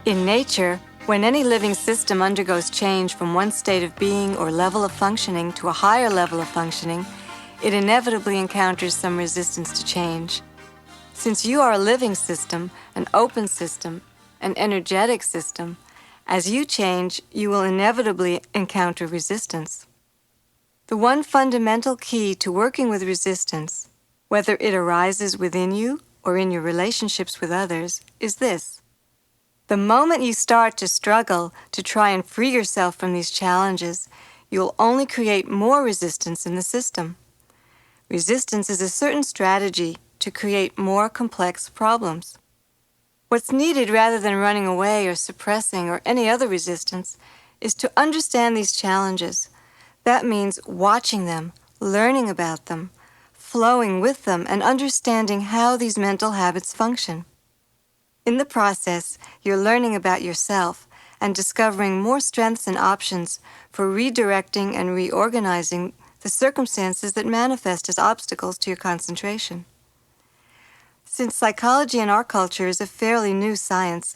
In nature, when any living system undergoes change from one state of being or level of functioning to a higher level of functioning, it inevitably encounters some resistance to change. Since you are a living system, an open system, an energetic system, as you change, you will inevitably encounter resistance. The one fundamental key to working with resistance, whether it arises within you or in your relationships with others, is this. The moment you start to struggle to try and free yourself from these challenges, you'll only create more resistance in the system. Resistance is a certain strategy to create more complex problems. What's needed rather than running away or suppressing or any other resistance is to understand these challenges. That means watching them, learning about them, flowing with them, and understanding how these mental habits function. In the process, you're learning about yourself and discovering more strengths and options for redirecting and reorganizing the circumstances that manifest as obstacles to your concentration. Since psychology in our culture is a fairly new science,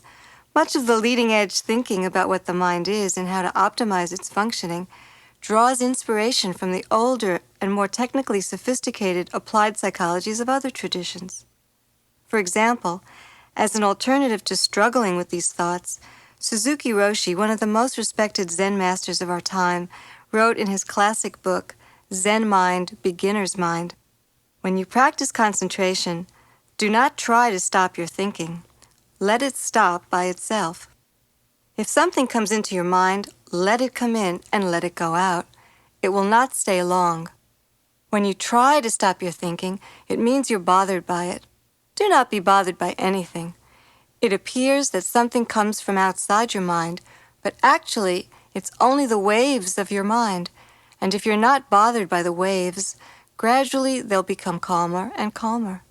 much of the leading-edge thinking about what the mind is and how to optimize its functioning draws inspiration from the older and more technically sophisticated applied psychologies of other traditions. For example, as an alternative to struggling with these thoughts, Suzuki Roshi, one of the most respected Zen masters of our time, wrote in his classic book, Zen Mind, Beginner's Mind, "When you practice concentration, do not try to stop your thinking. Let it stop by itself. If something comes into your mind, let it come in and let it go out. It will not stay long. When you try to stop your thinking, it means you're bothered by it. Do not be bothered by anything. It appears that something comes from outside your mind, but actually it's only the waves of your mind, and if you're not bothered by the waves, gradually they'll become calmer and calmer.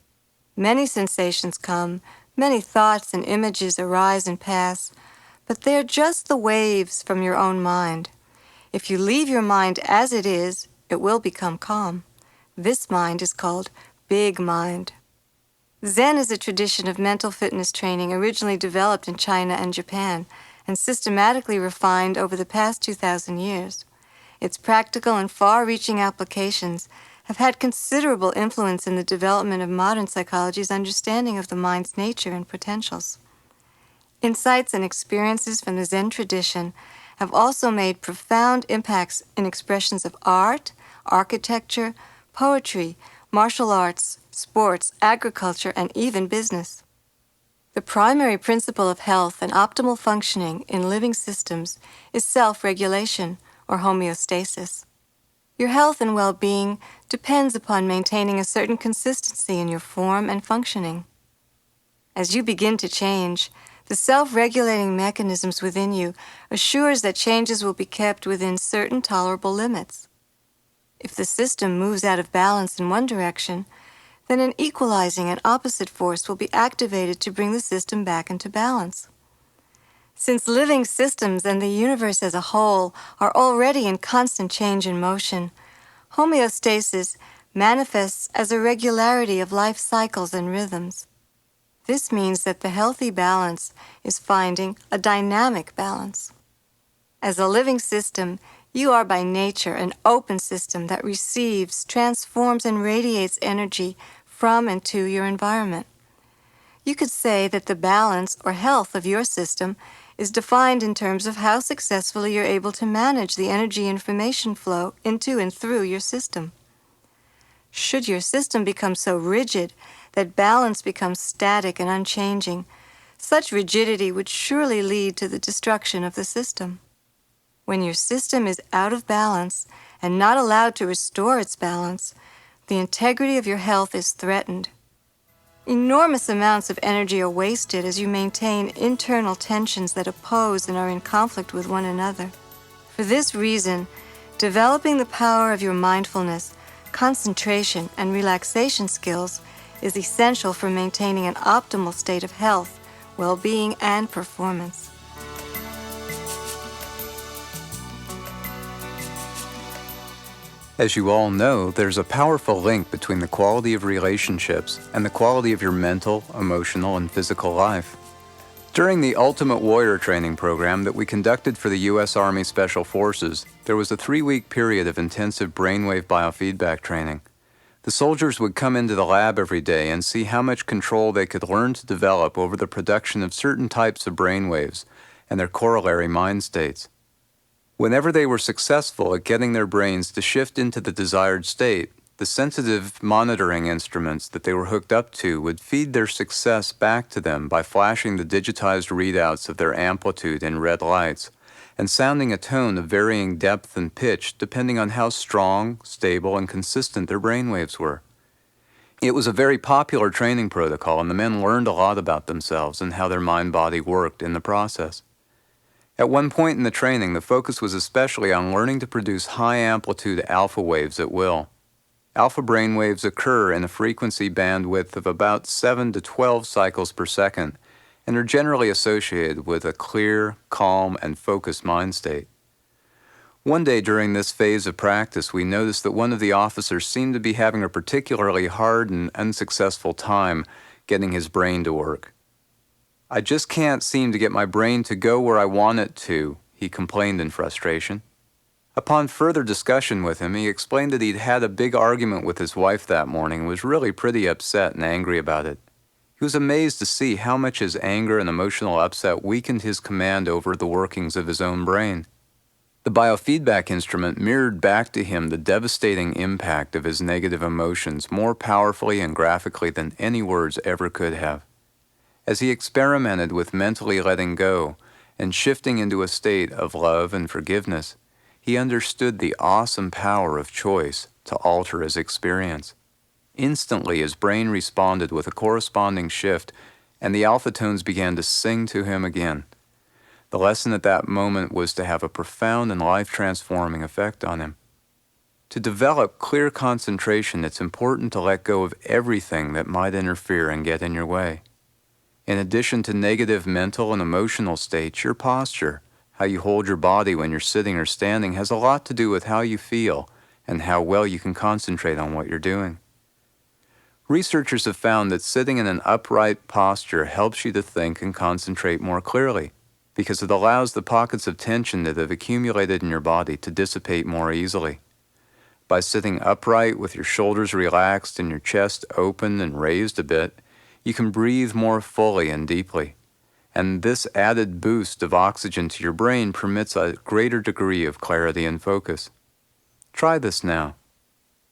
Many sensations come, many thoughts and images arise and pass, but they're just the waves from your own mind. If you leave your mind as it is, it will become calm. This mind is called Big Mind." Zen is a tradition of mental fitness training originally developed in China and Japan and systematically refined over the past 2,000 years. Its practical and far-reaching applications have had considerable influence in the development of modern psychology's understanding of the mind's nature and potentials. Insights and experiences from the Zen tradition have also made profound impacts in expressions of art, architecture, poetry, martial arts, sports, agriculture, and even business. The primary principle of health and optimal functioning in living systems is self-regulation, or homeostasis. Your health and well-being depends upon maintaining a certain consistency in your form and functioning. As you begin to change, the self-regulating mechanisms within you assures that changes will be kept within certain tolerable limits. If the system moves out of balance in one direction, then an equalizing and opposite force will be activated to bring the system back into balance. Since living systems and the universe as a whole are already in constant change and motion, homeostasis manifests as a regularity of life cycles and rhythms. This means that the healthy balance is finding a dynamic balance. As a living system, you are by nature an open system that receives, transforms, and radiates energy from and to your environment. You could say that the balance or health of your system is defined in terms of how successfully you're able to manage the energy information flow into and through your system. Should your system become so rigid that balance becomes static and unchanging, such rigidity would surely lead to the destruction of the system. When your system is out of balance and not allowed to restore its balance, the integrity of your health is threatened. Enormous amounts of energy are wasted as you maintain internal tensions that oppose and are in conflict with one another. For this reason, developing the power of your mindfulness, concentration, and relaxation skills is essential for maintaining an optimal state of health, well-being, and performance. As you all know, there's a powerful link between the quality of relationships and the quality of your mental, emotional, and physical life. During the Ultimate Warrior training program that we conducted for the U.S. Army Special Forces, there was a 3-week period of intensive brainwave biofeedback training. The soldiers would come into the lab every day and see how much control they could learn to develop over the production of certain types of brainwaves and their corollary mind states. Whenever they were successful at getting their brains to shift into the desired state, the sensitive monitoring instruments that they were hooked up to would feed their success back to them by flashing the digitized readouts of their amplitude in red lights and sounding a tone of varying depth and pitch depending on how strong, stable, and consistent their brainwaves were. It was a very popular training protocol, and the men learned a lot about themselves and how their mind-body worked in the process. At one point in the training, the focus was especially on learning to produce high-amplitude alpha waves at will. Alpha brainwaves occur in a frequency bandwidth of about 7 to 12 cycles per second and are generally associated with a clear, calm, and focused mind state. One day during this phase of practice, we noticed that one of the officers seemed to be having a particularly hard and unsuccessful time getting his brain to work. "I just can't seem to get my brain to go where I want it to," he complained in frustration. Upon further discussion with him, he explained that he'd had a big argument with his wife that morning and was really pretty upset and angry about it. He was amazed to see how much his anger and emotional upset weakened his command over the workings of his own brain. The biofeedback instrument mirrored back to him the devastating impact of his negative emotions more powerfully and graphically than any words ever could have. As he experimented with mentally letting go and shifting into a state of love and forgiveness, he understood the awesome power of choice to alter his experience. Instantly, his brain responded with a corresponding shift, and the alpha tones began to sing to him again. The lesson at that moment was to have a profound and life-transforming effect on him. To develop clear concentration, it's important to let go of everything that might interfere and get in your way. In addition to negative mental and emotional states, your posture, how you hold your body when you're sitting or standing, has a lot to do with how you feel and how well you can concentrate on what you're doing. Researchers have found that sitting in an upright posture helps you to think and concentrate more clearly because it allows the pockets of tension that have accumulated in your body to dissipate more easily. By sitting upright with your shoulders relaxed and your chest open and raised a bit, you can breathe more fully and deeply. And this added boost of oxygen to your brain permits a greater degree of clarity and focus. Try this now.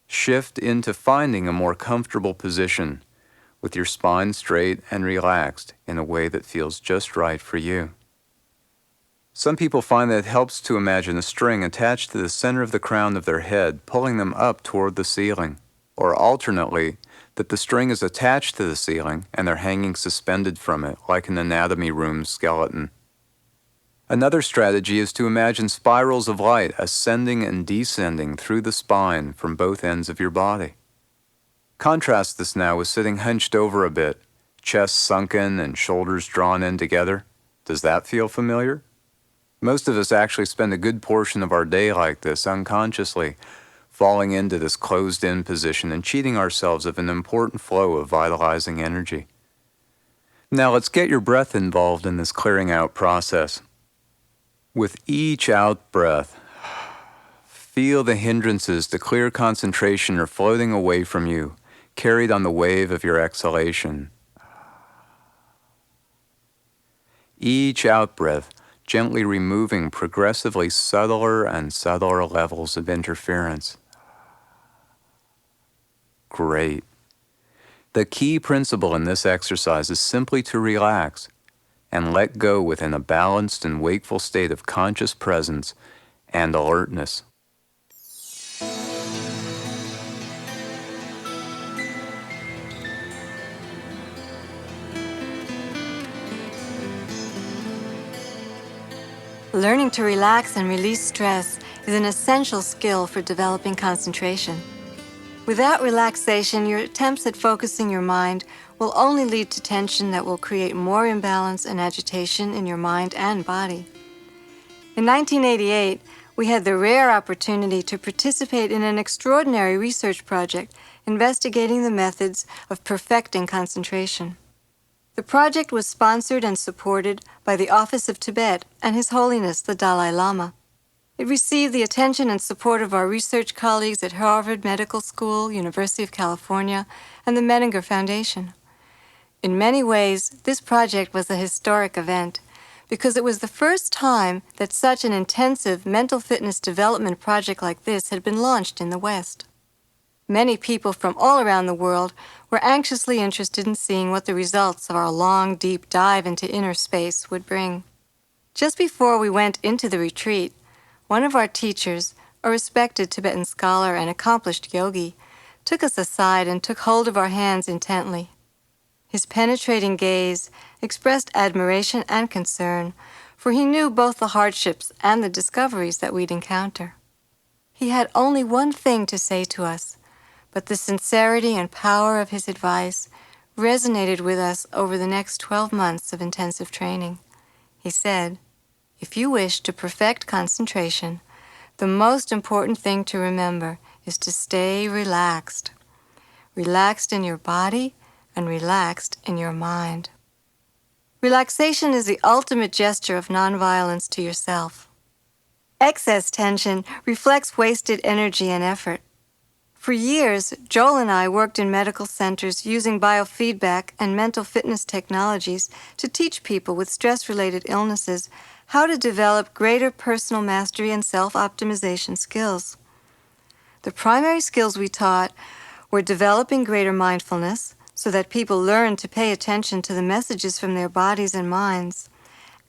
Shift into finding a more comfortable position with your spine straight and relaxed in a way that feels just right for you. Some people find that it helps to imagine a string attached to the center of the crown of their head, pulling them up toward the ceiling, or alternately, that the string is attached to the ceiling and they're hanging suspended from it like an anatomy room skeleton. Another strategy is to imagine spirals of light ascending and descending through the spine from both ends of your body. Contrast this now with sitting hunched over a bit, chest sunken and shoulders drawn in together. Does that feel familiar? Most of us actually spend a good portion of our day like this unconsciously, falling into this closed-in position and cheating ourselves of an important flow of vitalizing energy. Now let's get your breath involved in this clearing out process. With each out-breath, feel the hindrances to clear concentration are floating away from you, carried on the wave of your exhalation. Each out-breath, gently removing progressively subtler and subtler levels of interference. Great. The key principle in this exercise is simply to relax and let go within a balanced and wakeful state of conscious presence and alertness. Learning to relax and release stress is an essential skill for developing concentration. Without relaxation, your attempts at focusing your mind will only lead to tension that will create more imbalance and agitation in your mind and body. In 1988, we had the rare opportunity to participate in an extraordinary research project investigating the methods of perfecting concentration. The project was sponsored and supported by the Office of Tibet and His Holiness the Dalai Lama. It received the attention and support of our research colleagues at Harvard Medical School, University of California, and the Menninger Foundation. In many ways, this project was a historic event because it was the first time that such an intensive mental fitness development project like this had been launched in the West. Many people from all around the world were anxiously interested in seeing what the results of our long, deep dive into inner space would bring. Just before we went into the retreat, one of our teachers, a respected Tibetan scholar and accomplished yogi, took us aside and took hold of our hands intently. His penetrating gaze expressed admiration and concern, for he knew both the hardships and the discoveries that we'd encounter. He had only one thing to say to us, but the sincerity and power of his advice resonated with us over the next 12 months of intensive training. He said, "If you wish to perfect concentration, the most important thing to remember is to stay relaxed. Relaxed in your body and relaxed in your mind." Relaxation is the ultimate gesture of nonviolence to yourself. Excess tension reflects wasted energy and effort. For years, Joel and I worked in medical centers using biofeedback and mental fitness technologies to teach people with stress-related illnesses how to develop greater personal mastery and self-optimization skills. The primary skills we taught were developing greater mindfulness, so that people learn to pay attention to the messages from their bodies and minds,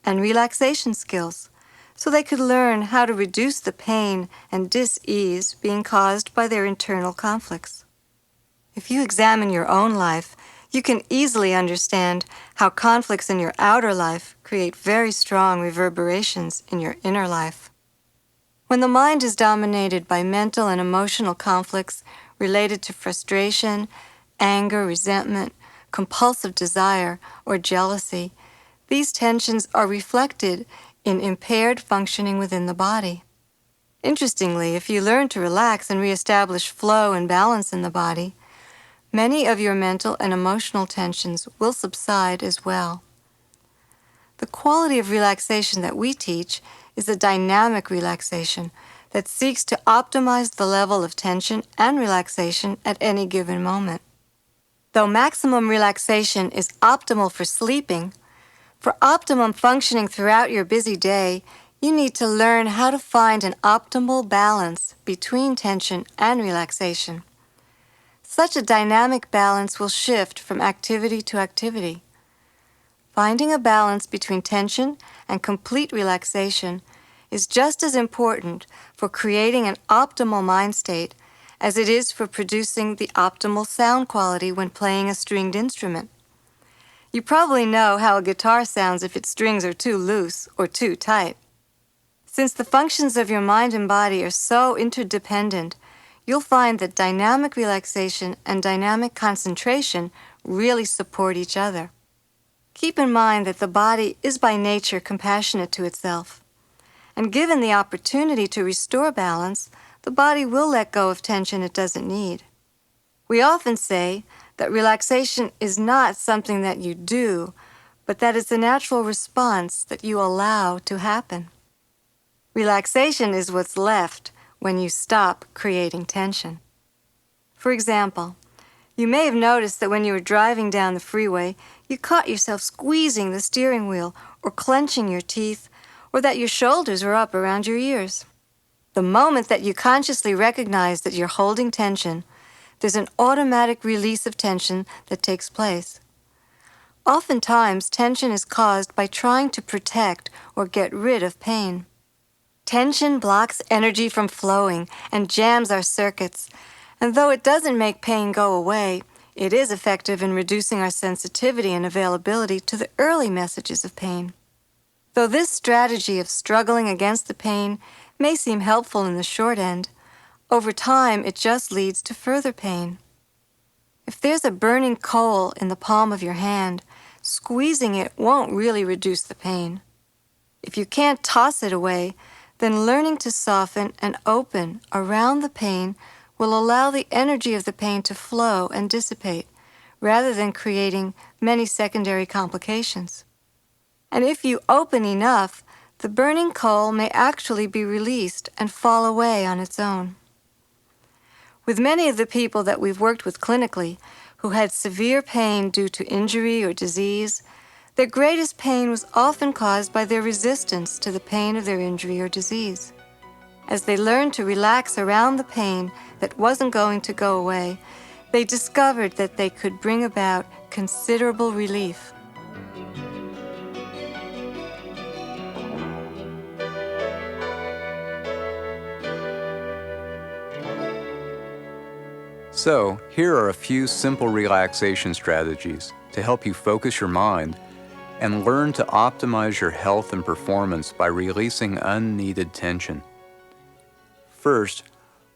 and relaxation skills, so they could learn how to reduce the pain and dis-ease being caused by their internal conflicts. If you examine your own life, you can easily understand how conflicts in your outer life create very strong reverberations in your inner life. When the mind is dominated by mental and emotional conflicts related to frustration, anger, resentment, compulsive desire, or jealousy, these tensions are reflected in impaired functioning within the body. Interestingly, if you learn to relax and reestablish flow and balance in the body, many of your mental and emotional tensions will subside as well. The quality of relaxation that we teach is a dynamic relaxation that seeks to optimize the level of tension and relaxation at any given moment. Though maximum relaxation is optimal for sleeping, for optimum functioning throughout your busy day, you need to learn how to find an optimal balance between tension and relaxation. Such a dynamic balance will shift from activity to activity. Finding a balance between tension and complete relaxation is just as important for creating an optimal mind state as it is for producing the optimal sound quality when playing a stringed instrument. You probably know how a guitar sounds if its strings are too loose or too tight. Since the functions of your mind and body are so interdependent, you'll find that dynamic relaxation and dynamic concentration really support each other. Keep in mind that the body is by nature compassionate to itself, and given the opportunity to restore balance, the body will let go of tension it doesn't need. We often say that relaxation is not something that you do, but that it's a natural response that you allow to happen. Relaxation is what's left when you stop creating tension. For example, you may have noticed that when you were driving down the freeway, you caught yourself squeezing the steering wheel or clenching your teeth, or that your shoulders were up around your ears. The moment that you consciously recognize that you're holding tension, there's an automatic release of tension that takes place. Oftentimes, tension is caused by trying to protect or get rid of pain. Tension blocks energy from flowing and jams our circuits, and though it doesn't make pain go away, it is effective in reducing our sensitivity and availability to the early messages of pain. Though this strategy of struggling against the pain may seem helpful in the short end, over time it just leads to further pain. If there's a burning coal in the palm of your hand, squeezing it won't really reduce the pain. If you can't toss it away, then learning to soften and open around the pain will allow the energy of the pain to flow and dissipate, rather than creating many secondary complications. And if you open enough, the burning coal may actually be released and fall away on its own. With many of the people that we've worked with clinically who had severe pain due to injury or disease, their greatest pain was often caused by their resistance to the pain of their injury or disease. As they learned to relax around the pain that wasn't going to go away, they discovered that they could bring about considerable relief. So, here are a few simple relaxation strategies to help you focus your mind and learn to optimize your health and performance by releasing unneeded tension. First,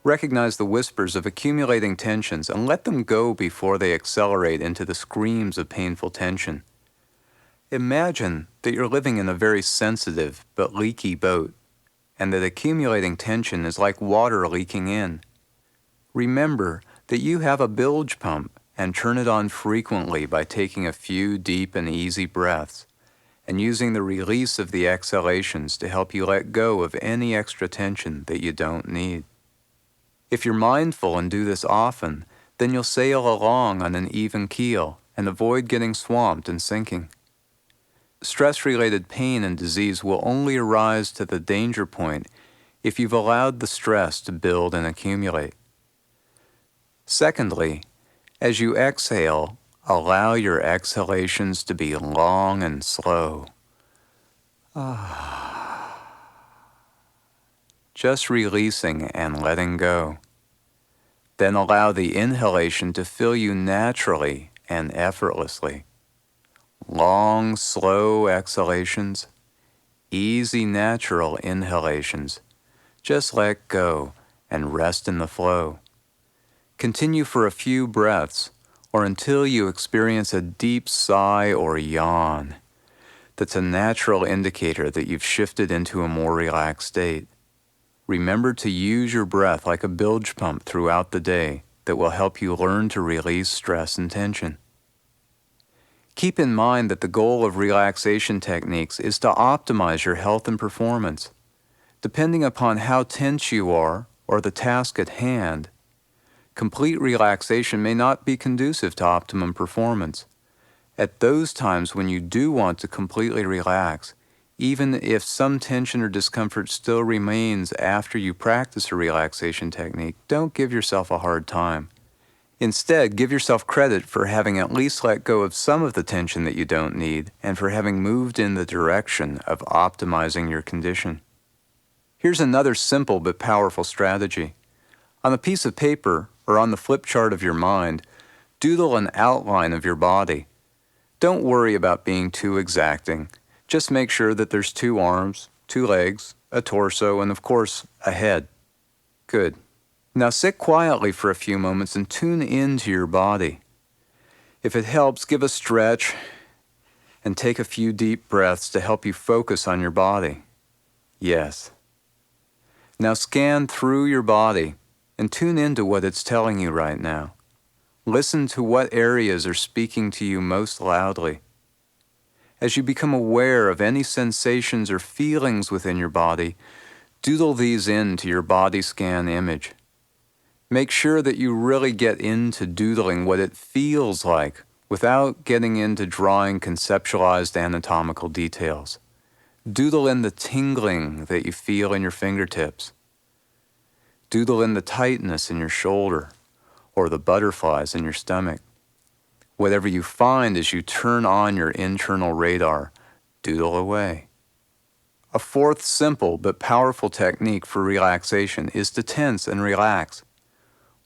recognize the whispers of accumulating tensions and let them go before they accelerate into the screams of painful tension. Imagine that you're living in a very sensitive but leaky boat, and that accumulating tension is like water leaking in. Remember that you have a bilge pump and turn it on frequently by taking a few deep and easy breaths and using the release of the exhalations to help you let go of any extra tension that you don't need. If you're mindful and do this often, then you'll sail along on an even keel and avoid getting swamped and sinking. Stress-related pain and disease will only arise to the danger point if you've allowed the stress to build and accumulate. Secondly, as you exhale, allow your exhalations to be long and slow. Just releasing and letting go. Then allow the inhalation to fill you naturally and effortlessly. Long, slow exhalations, easy, natural inhalations. Just let go and rest in the flow. Continue for a few breaths or until you experience a deep sigh or yawn. That's a natural indicator that you've shifted into a more relaxed state. Remember to use your breath like a bilge pump throughout the day that will help you learn to release stress and tension. Keep in mind that the goal of relaxation techniques is to optimize your health and performance. Depending upon how tense you are or the task at hand, complete relaxation may not be conducive to optimum performance. At those times when you do want to completely relax, even if some tension or discomfort still remains after you practice a relaxation technique, don't give yourself a hard time. Instead, give yourself credit for having at least let go of some of the tension that you don't need and for having moved in the direction of optimizing your condition. Here's another simple but powerful strategy. On a piece of paper or on the flip chart of your mind, doodle an outline of your body. Don't worry about being too exacting. Just make sure that there's 2 arms, 2 legs, a torso, and of course, a head. Good. Now sit quietly for a few moments and tune into your body. If it helps, give a stretch and take a few deep breaths to help you focus on your body. Yes. Now scan through your body and tune into what it's telling you right now. Listen to what areas are speaking to you most loudly. As you become aware of any sensations or feelings within your body, doodle these into your body scan image. Make sure that you really get into doodling what it feels like without getting into drawing conceptualized anatomical details. Doodle in the tingling that you feel in your fingertips. Doodle in the tightness in your shoulder or the butterflies in your stomach. Whatever you find as you turn on your internal radar, doodle away. A fourth simple but powerful technique for relaxation is to tense and relax.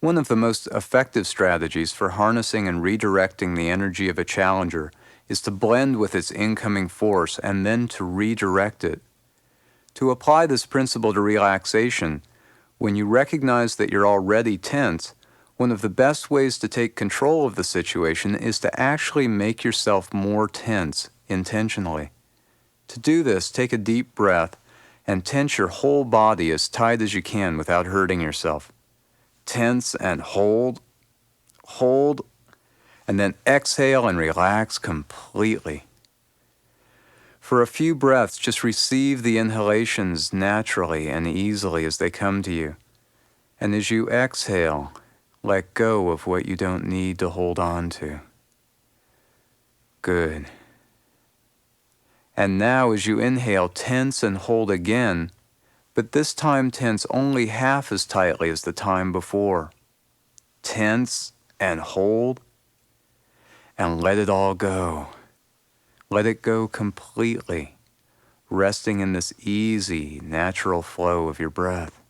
One of the most effective strategies for harnessing and redirecting the energy of a challenger is to blend with its incoming force and then to redirect it. To apply this principle to relaxation, when you recognize that you're already tense, one of the best ways to take control of the situation is to actually make yourself more tense intentionally. To do this, take a deep breath and tense your whole body as tight as you can without hurting yourself. Tense and hold, And then exhale and relax completely. For a few breaths, just receive the inhalations naturally and easily as they come to you. And as you exhale, let go of what you don't need to hold on to. Good. And now as you inhale, tense and hold again, but this time tense only half as tightly as the time before. Tense and hold, and let it all go. Let it go completely, resting in this easy, natural flow of your breath.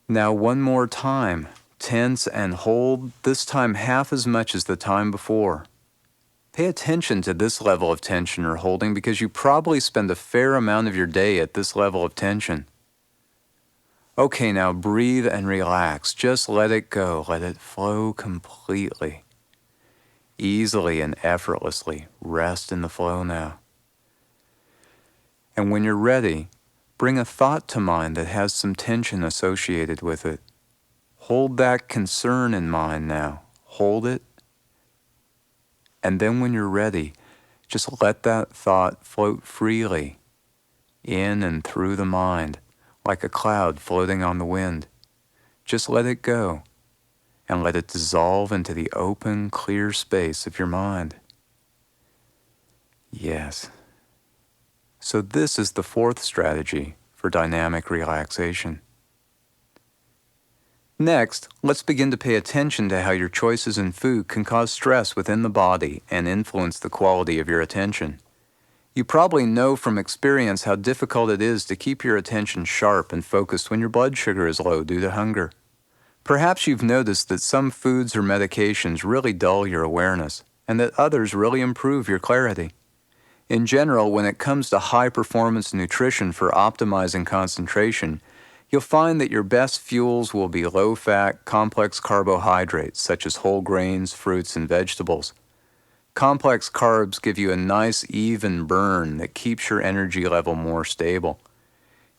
Now one more time, tense and hold, this time half as much as the time before. Pay attention to this level of tension or holding because you probably spend a fair amount of your day at this level of tension. Okay, now breathe and relax. Just let it go. Let it flow completely. Easily and effortlessly, rest in the flow now. And when you're ready, bring a thought to mind that has some tension associated with it. Hold that concern in mind now. Hold it. And then when you're ready, just let that thought float freely in and through the mind, like a cloud floating on the wind. Just let it go and let it dissolve into the open, clear space of your mind. Yes. So this is the fourth strategy for dynamic relaxation. Next, let's begin to pay attention to how your choices in food can cause stress within the body and influence the quality of your attention. You probably know from experience how difficult it is to keep your attention sharp and focused when your blood sugar is low due to hunger. Perhaps you've noticed that some foods or medications really dull your awareness, and that others really improve your clarity. In general, when it comes to high-performance nutrition for optimizing concentration, you'll find that your best fuels will be low-fat, complex carbohydrates such as whole grains, fruits, and vegetables. Complex carbs give you a nice, even burn that keeps your energy level more stable.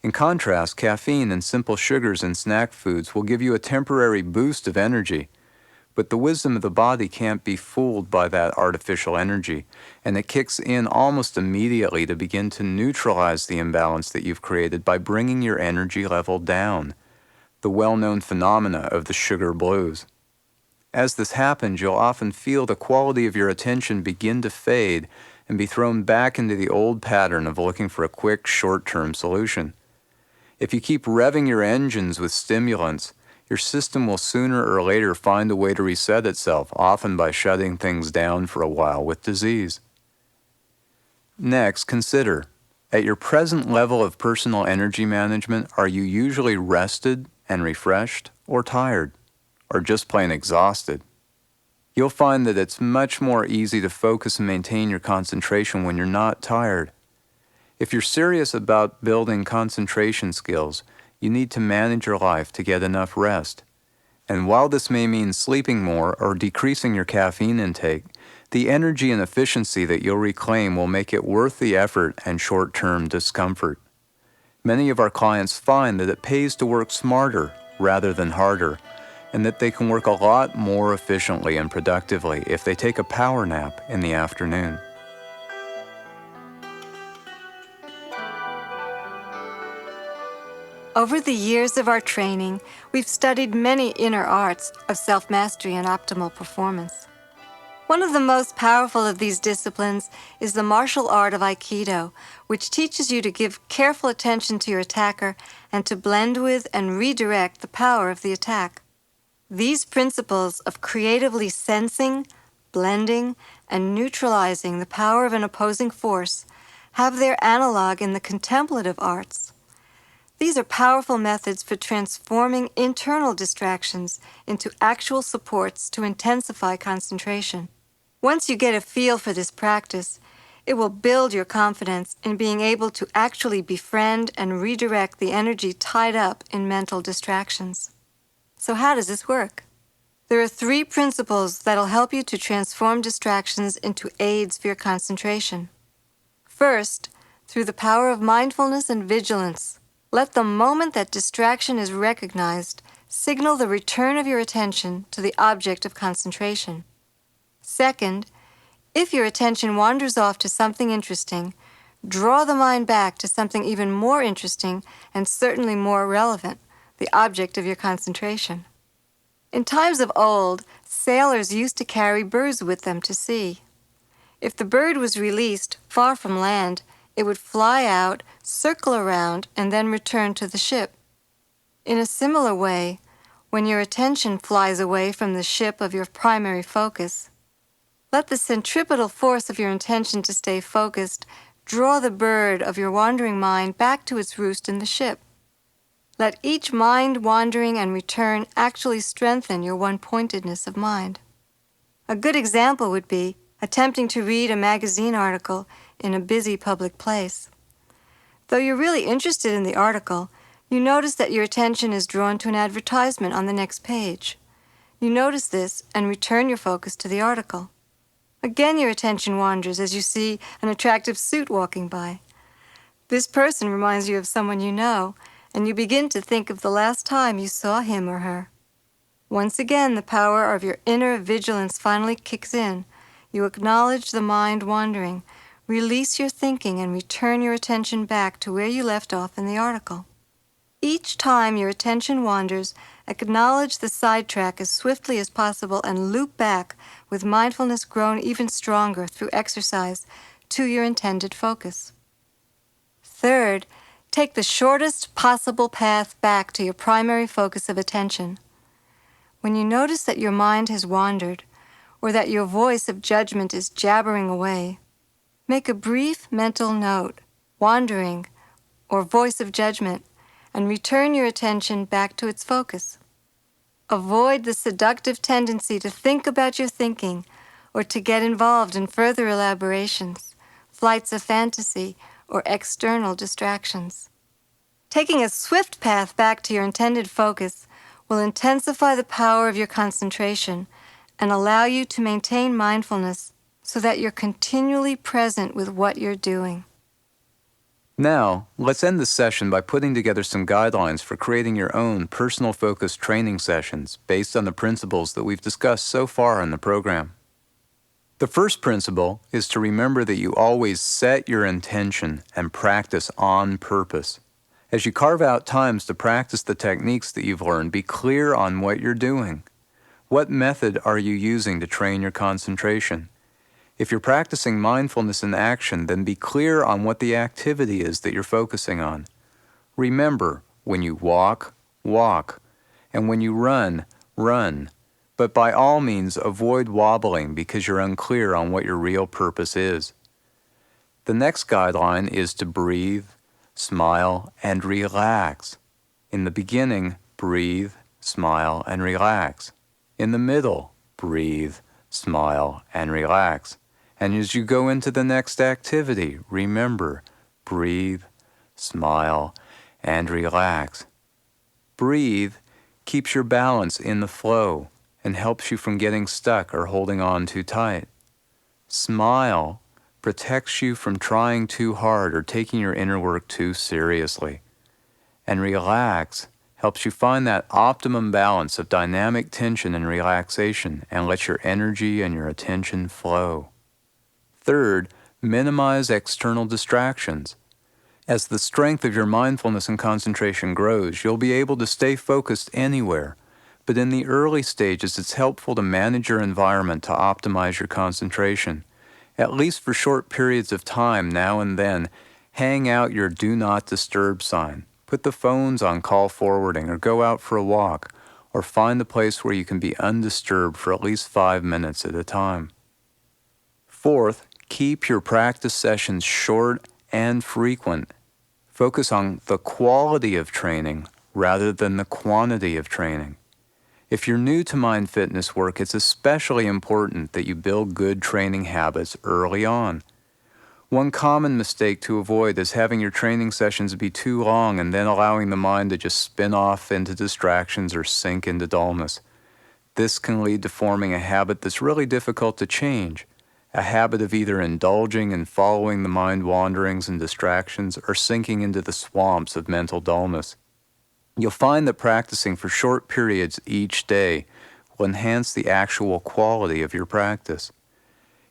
In contrast, caffeine and simple sugars in snack foods will give you a temporary boost of energy, but the wisdom of the body can't be fooled by that artificial energy, and it kicks in almost immediately to begin to neutralize the imbalance that you've created by bringing your energy level down, the well-known phenomena of the sugar blues. As this happens, you'll often feel the quality of your attention begin to fade and be thrown back into the old pattern of looking for a quick, short-term solution. If you keep revving your engines with stimulants, your system will sooner or later find a way to reset itself, often by shutting things down for a while with disease. Next, consider, at your present level of personal energy management, are you usually rested and refreshed, or tired, or just plain exhausted? You'll find that it's much more easy to focus and maintain your concentration when you're not tired. If you're serious about building concentration skills, you need to manage your life to get enough rest. And while this may mean sleeping more or decreasing your caffeine intake, the energy and efficiency that you'll reclaim will make it worth the effort and short-term discomfort. Many of our clients find that it pays to work smarter rather than harder, and that they can work a lot more efficiently and productively if they take a power nap in the afternoon. Over the years of our training, we've studied many inner arts of self-mastery and optimal performance. One of the most powerful of these disciplines is the martial art of Aikido, which teaches you to give careful attention to your attacker and to blend with and redirect the power of the attack. These principles of creatively sensing, blending, and neutralizing the power of an opposing force have their analog in the contemplative arts. These are powerful methods for transforming internal distractions into actual supports to intensify concentration. Once you get a feel for this practice, it will build your confidence in being able to actually befriend and redirect the energy tied up in mental distractions. So how does this work? There are 3 principles that'll help you to transform distractions into aids for your concentration. First, through the power of mindfulness and vigilance, let the moment that distraction is recognized signal the return of your attention to the object of concentration. Second, if your attention wanders off to something interesting, draw the mind back to something even more interesting and certainly more relevant, the object of your concentration. In times of old, sailors used to carry birds with them to sea. If the bird was released far from land, it would fly out, circle around, and then return to the ship. In a similar way, when your attention flies away from the ship of your primary focus, let the centripetal force of your intention to stay focused draw the bird of your wandering mind back to its roost in the ship. Let each mind wandering and return actually strengthen your one-pointedness of mind. A good example would be attempting to read a magazine article in a busy public place. Though you're really interested in the article, you notice that your attention is drawn to an advertisement on the next page. You notice this and return your focus to the article. Again, your attention wanders as you see an attractive suit walking by. This person reminds you of someone you know, and you begin to think of the last time you saw him or her. Once again, the power of your inner vigilance finally kicks in. You acknowledge the mind wandering, release your thinking, and return your attention back to where you left off in the article. Each time your attention wanders, acknowledge the sidetrack as swiftly as possible and loop back with mindfulness grown even stronger through exercise to your intended focus. Third, take the shortest possible path back to your primary focus of attention. When you notice that your mind has wandered, or that your voice of judgment is jabbering away, make a brief mental note, wandering, or voice of judgment, and return your attention back to its focus. Avoid the seductive tendency to think about your thinking or to get involved in further elaborations, flights of fantasy, or external distractions. Taking a swift path back to your intended focus will intensify the power of your concentration and allow you to maintain mindfulness so that you're continually present with what you're doing. Now, let's end the session by putting together some guidelines for creating your own personal focused training sessions based on the principles that we've discussed so far in the program. The first principle is to remember that you always set your intention and practice on purpose. As you carve out times to practice the techniques that you've learned, be clear on what you're doing. What method are you using to train your concentration? If you're practicing mindfulness in action, then be clear on what the activity is that you're focusing on. Remember, when you walk, walk, and when you run, run. But by all means, avoid wobbling because you're unclear on what your real purpose is. The next guideline is to breathe, smile, and relax. In the beginning, breathe, smile, and relax. In the middle, breathe, smile, and relax. And as you go into the next activity, remember, breathe, smile, and relax. Breathe keeps your balance in the flow and helps you from getting stuck or holding on too tight. Smile protects you from trying too hard or taking your inner work too seriously. And relax helps you find that optimum balance of dynamic tension and relaxation and let your energy and your attention flow. Third, minimize external distractions. As the strength of your mindfulness and concentration grows, you'll be able to stay focused anywhere. But in the early stages, it's helpful to manage your environment to optimize your concentration. At least for short periods of time now and then, hang out your Do Not Disturb sign. Put the phones on call forwarding or go out for a walk, or find a place where you can be undisturbed for at least 5 minutes at a time. Fourth, keep your practice sessions short and frequent. Focus on the quality of training rather than the quantity of training. If you're new to Mind Fitness work, it's especially important that you build good training habits early on. One common mistake to avoid is having your training sessions be too long and then allowing the mind to just spin off into distractions or sink into dullness. This can lead to forming a habit that's really difficult to change. A habit of either indulging and following the mind wanderings and distractions or sinking into the swamps of mental dullness. You'll find that practicing for short periods each day will enhance the actual quality of your practice.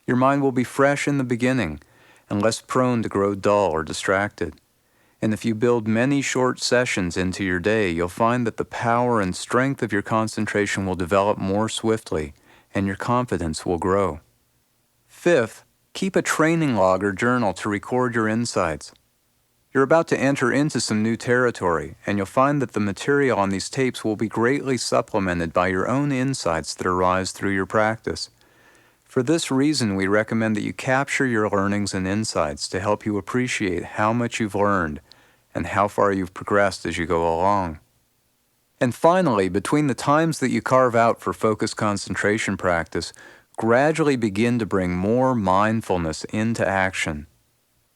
Your mind will be fresh in the beginning and less prone to grow dull or distracted. And if you build many short sessions into your day, you'll find that the power and strength of your concentration will develop more swiftly and your confidence will grow. Fifth, keep a training log or journal to record your insights. You're about to enter into some new territory, and you'll find that the material on these tapes will be greatly supplemented by your own insights that arise through your practice. For this reason, we recommend that you capture your learnings and insights to help you appreciate how much you've learned and how far you've progressed as you go along. And finally, between the times that you carve out for focused concentration practice, gradually begin to bring more mindfulness into action.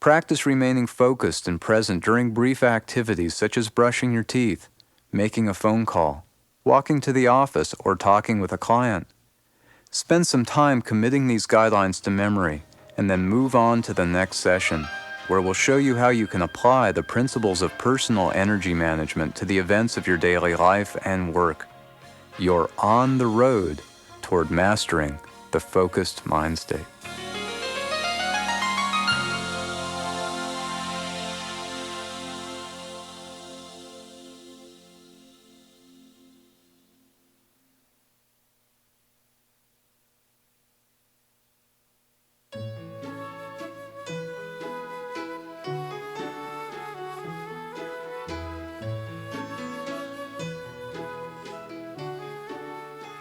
Practice remaining focused and present during brief activities such as brushing your teeth, making a phone call, walking to the office, or talking with a client. Spend some time committing these guidelines to memory, and then move on to the next session, where we'll show you how you can apply the principles of personal energy management to the events of your daily life and work. You're on the road toward mastering the focused mind state.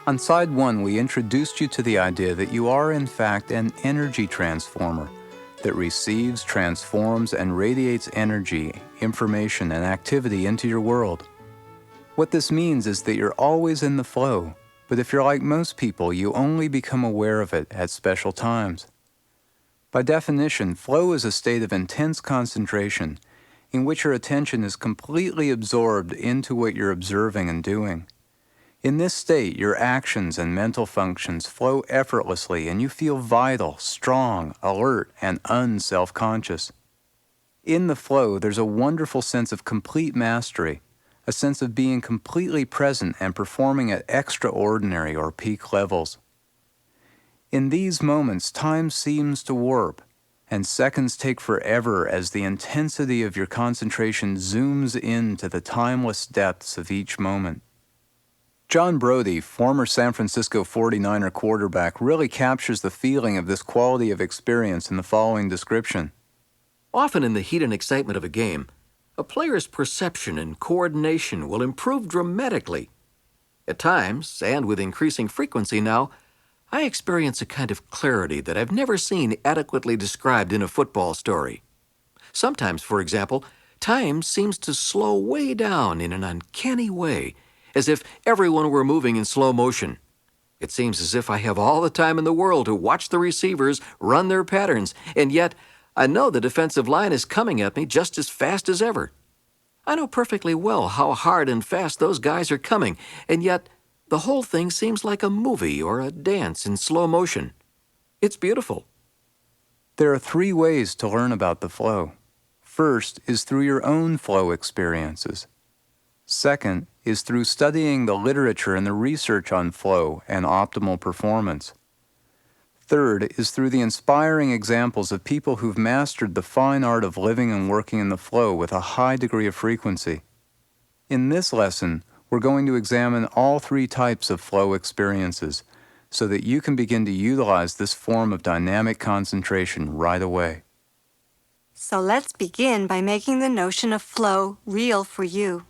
On side 1, we introduced you to the idea that you are in fact an energy transformer that receives, transforms, and radiates energy, information, and activity into your world. What this means is that you're always in the flow, but if you're like most people, you only become aware of it at special times. By definition, flow is a state of intense concentration in which your attention is completely absorbed into what you're observing and doing. In this state, your actions and mental functions flow effortlessly and you feel vital, strong, alert, and unself-conscious. In the flow, there's a wonderful sense of complete mastery, a sense of being completely present and performing at extraordinary or peak levels. In these moments, time seems to warp, and seconds take forever as the intensity of your concentration zooms into the timeless depths of each moment. John Brody, former San Francisco 49er quarterback, really captures the feeling of this quality of experience in the following description. Often in the heat and excitement of a game, a player's perception and coordination will improve dramatically. At times, and with increasing frequency now, I experience a kind of clarity that I've never seen adequately described in a football story. Sometimes, for example, time seems to slow way down in an uncanny way, as if everyone were moving in slow motion. It seems as if I have all the time in the world to watch the receivers run their patterns, and yet I know the defensive line is coming at me just as fast as ever. I know perfectly well how hard and fast those guys are coming, and yet the whole thing seems like a movie or a dance in slow motion. It's beautiful. There are 3 ways to learn about the flow. First is through your own flow experiences. Second is through studying the literature and the research on flow and optimal performance. Third is through the inspiring examples of people who've mastered the fine art of living and working in the flow with a high degree of frequency. In this lesson, we're going to examine all 3 types of flow experiences so that you can begin to utilize this form of dynamic concentration right away. So let's begin by making the notion of flow real for you.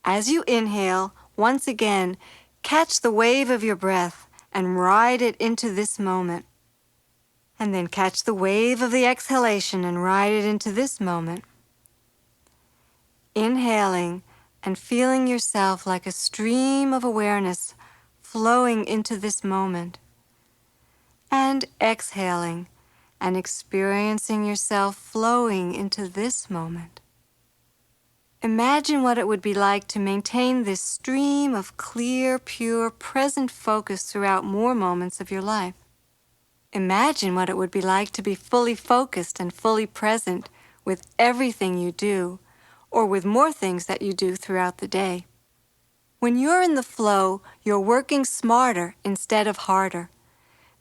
As you inhale, once again, catch the wave of your breath and ride it into this moment. And then catch the wave of the exhalation and ride it into this moment. Inhaling and feeling yourself like a stream of awareness flowing into this moment. And exhaling and experiencing yourself flowing into this moment. Imagine what it would be like to maintain this stream of clear, pure, present focus throughout more moments of your life. Imagine what it would be like to be fully focused and fully present with everything you do, or with more things that you do throughout the day. When you're in the flow, you're working smarter instead of harder.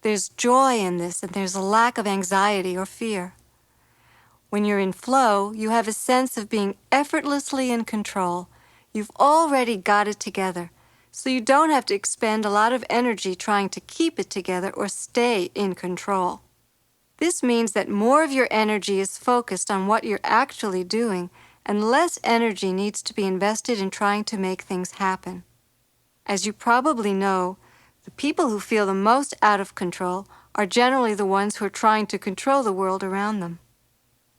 There's joy in this, and there's a lack of anxiety or fear. When you're in flow, you have a sense of being effortlessly in control. You've already got it together, so you don't have to expend a lot of energy trying to keep it together or stay in control. This means that more of your energy is focused on what you're actually doing, and less energy needs to be invested in trying to make things happen. As you probably know, the people who feel the most out of control are generally the ones who are trying to control the world around them.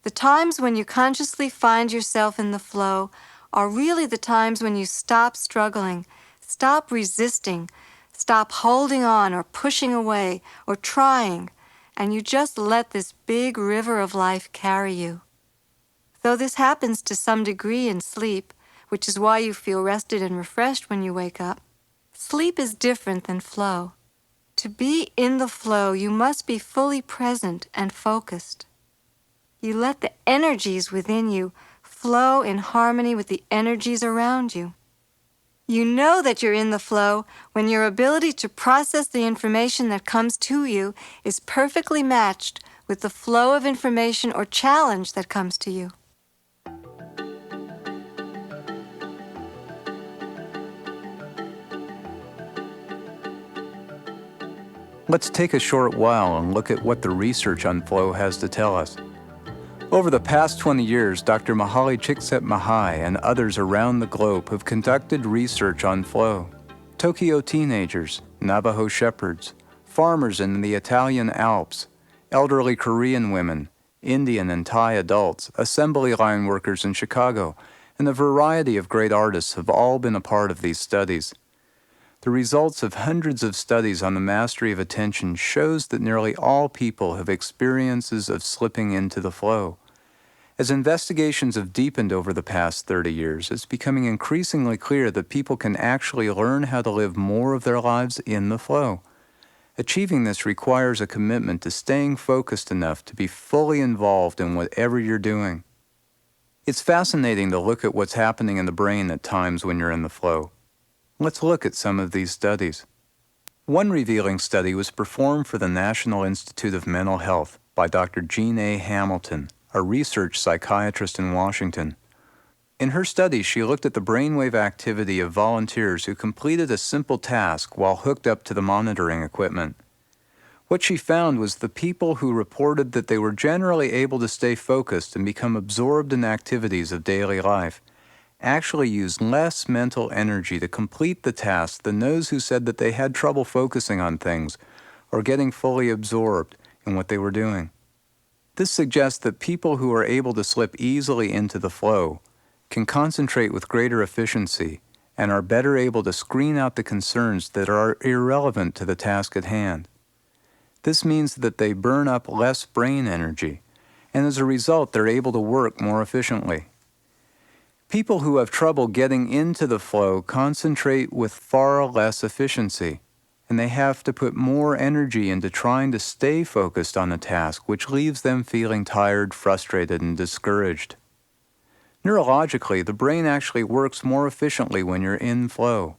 The times when you consciously find yourself in the flow are really the times when you stop struggling, stop resisting, stop holding on or pushing away or trying, and you just let this big river of life carry you. Though this happens to some degree in sleep, which is why you feel rested and refreshed when you wake up, sleep is different than flow. To be in the flow, you must be fully present and focused. You let the energies within you flow in harmony with the energies around you. You know that you're in the flow when your ability to process the information that comes to you is perfectly matched with the flow of information or challenge that comes to you. Let's take a short while and look at what the research on flow has to tell us. Over the past 20 years, Dr. Mihaly Csikszentmihalyi and others around the globe have conducted research on flow. Tokyo teenagers, Navajo shepherds, farmers in the Italian Alps, elderly Korean women, Indian and Thai adults, assembly line workers in Chicago, and a variety of great artists have all been a part of these studies. The results of hundreds of studies on the mastery of attention shows that nearly all people have experiences of slipping into the flow. As investigations have deepened over the past 30 years, it's becoming increasingly clear that people can actually learn how to live more of their lives in the flow. Achieving this requires a commitment to staying focused enough to be fully involved in whatever you're doing. It's fascinating to look at what's happening in the brain at times when you're in the flow. Let's look at some of these studies. One revealing study was performed for the National Institute of Mental Health by Dr. Jean A. Hamilton, a research psychiatrist in Washington. In her study, she looked at the brainwave activity of volunteers who completed a simple task while hooked up to the monitoring equipment. What she found was the people who reported that they were generally able to stay focused and become absorbed in activities of daily life actually used less mental energy to complete the task than those who said that they had trouble focusing on things or getting fully absorbed in what they were doing. This suggests that people who are able to slip easily into the flow can concentrate with greater efficiency and are better able to screen out the concerns that are irrelevant to the task at hand. This means that they burn up less brain energy, and as a result, they're able to work more efficiently. People who have trouble getting into the flow concentrate with far less efficiency, and they have to put more energy into trying to stay focused on a task, which leaves them feeling tired, frustrated, and discouraged. Neurologically, the brain actually works more efficiently when you're in flow.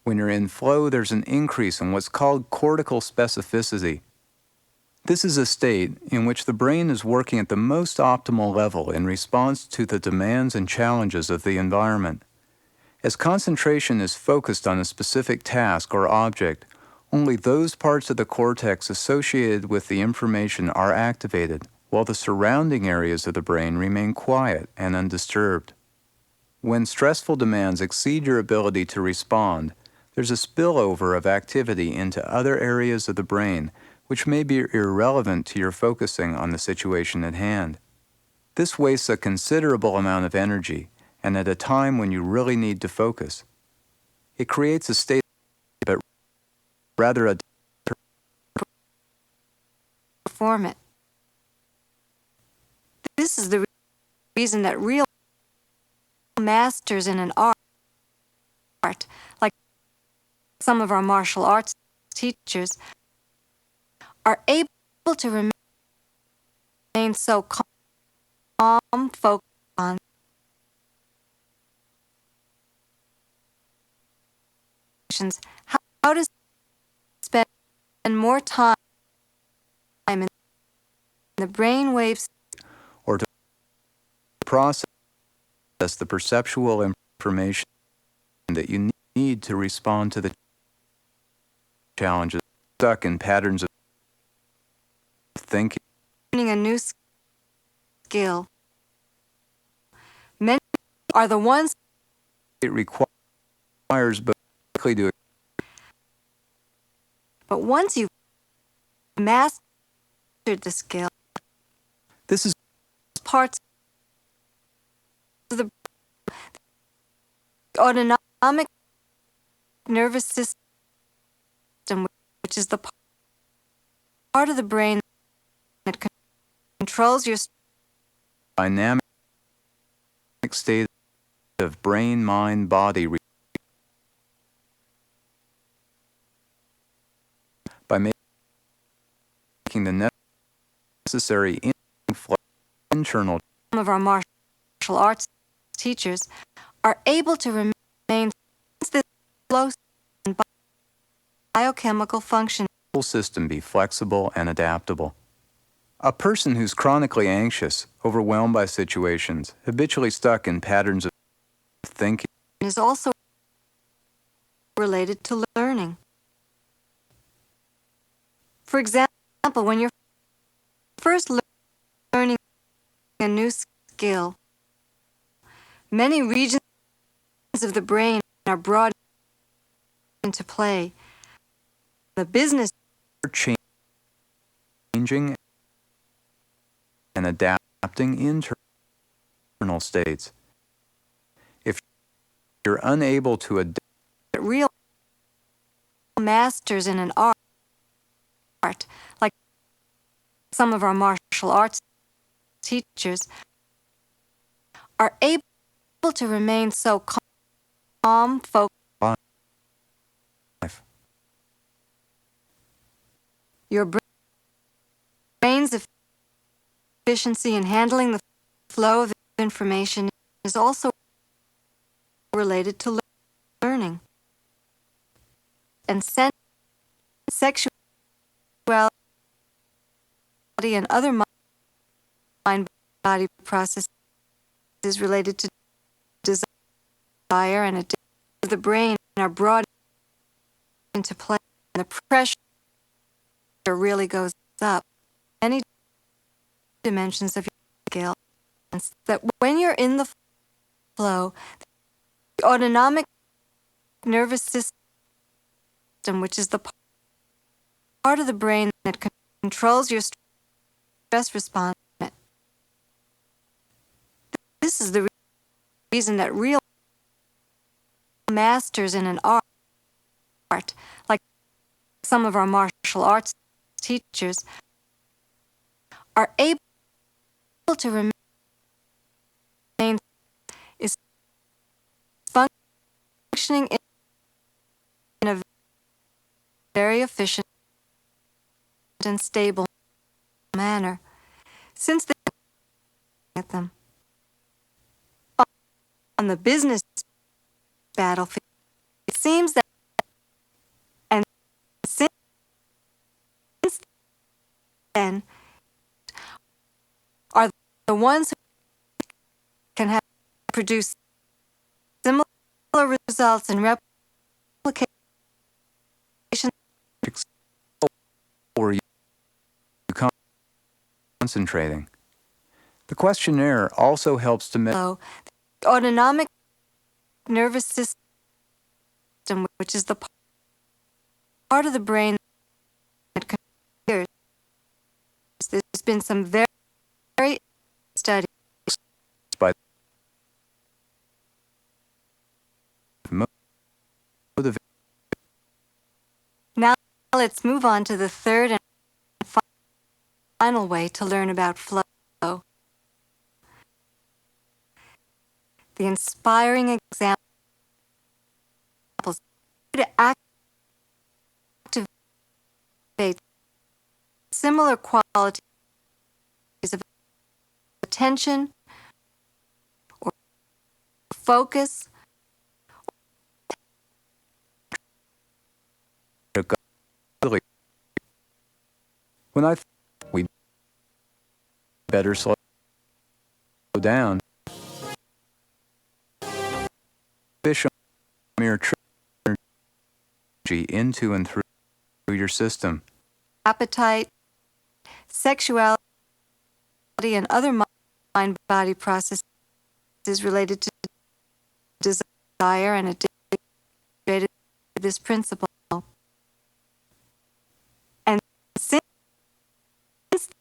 When you're in flow, there's an increase in what's called cortical specificity. This is a state in which the brain is working at the most optimal level in response to the demands and challenges of the environment. As concentration is focused on a specific task or object, only those parts of the cortex associated with the information are activated, while the surrounding areas of the brain remain quiet and undisturbed. When stressful demands exceed your ability to respond, there's a spillover of activity into other areas of the brain which may be irrelevant to your focusing on the situation at hand. This wastes a considerable amount of energy, and at a time when you really need to focus. It creates a state, but rather a Perform it. This is the reason that real masters in an art, like some of our martial arts teachers, are able to remain so calm, focused on how to spend more time in the brain waves or to process the perceptual information that you need to respond to the challenges stuck in patterns of thinking. learning a new skill. Many are the ones It requires both to but once you've mastered the skill, this is parts of the autonomic nervous system, which is the part of the brain that controls your dynamic state of brain, mind, body by making the necessary internal. Some of our martial arts teachers are able to remain this close and biochemical function System be flexible and adaptable. A person who's chronically anxious, overwhelmed by situations, habitually stuck in patterns of thinking is also related to learning. For example, when you're first learning a new skill, many regions of the brain are brought into play. The business changing and adapting internal states. If you're unable to adapt, real masters in an art, like some of our martial arts teachers, are able to remain so calm, focused. Your brain's efficiency in handling the flow of information is also related to learning. And sexuality and other mind-body processes is related to desire and addiction of the brain are brought into play, and the pressure really goes up. Many dimensions of your skill, that when you're in the flow, the autonomic nervous system, which is the part of the brain that controls your stress response, this is the reason that real masters in an art, like some of our martial arts teachers, are able to remain is functioning in a very efficient and stable manner, since they at them. On the business battlefield, it seems that, and since then, are the ones who can produce similar results in replication or concentrating. The questionnaire also helps to measure the autonomic nervous system, which is the part of the brain that considers. There's been some very studies by Now let's move on to the third and final way to learn about flow. The inspiring examples to activate similar qualities of attention or focus When I we better slow down, fish mere energy into and through your system. Appetite, sexuality, and other mind-body processes related to desire and addiction to this principle. And since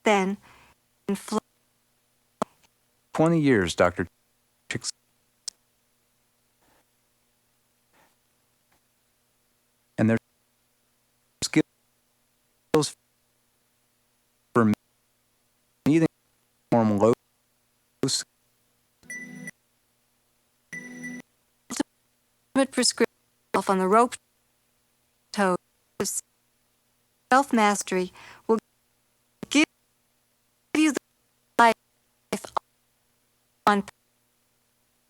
then, in flow, 20 years, Dr. Chick, and their skills for meeting form low prescription on the rope toe of self-mastery will give you the life on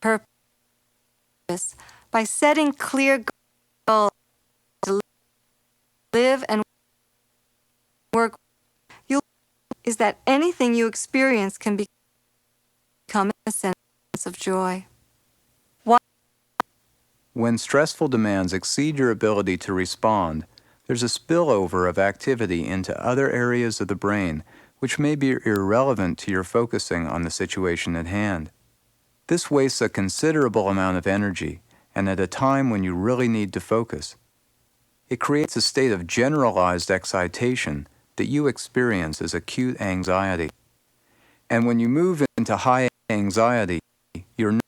purpose by setting clear goals to live and work. Is that anything you experience can become a sense of joy. When stressful demands exceed your ability to respond, there's a spillover of activity into other areas of the brain which may be irrelevant to your focusing on the situation at hand. This wastes a considerable amount of energy, and at a time when you really need to focus. It creates a state of generalized excitation that you experience as acute anxiety. And when you move into high anxiety, your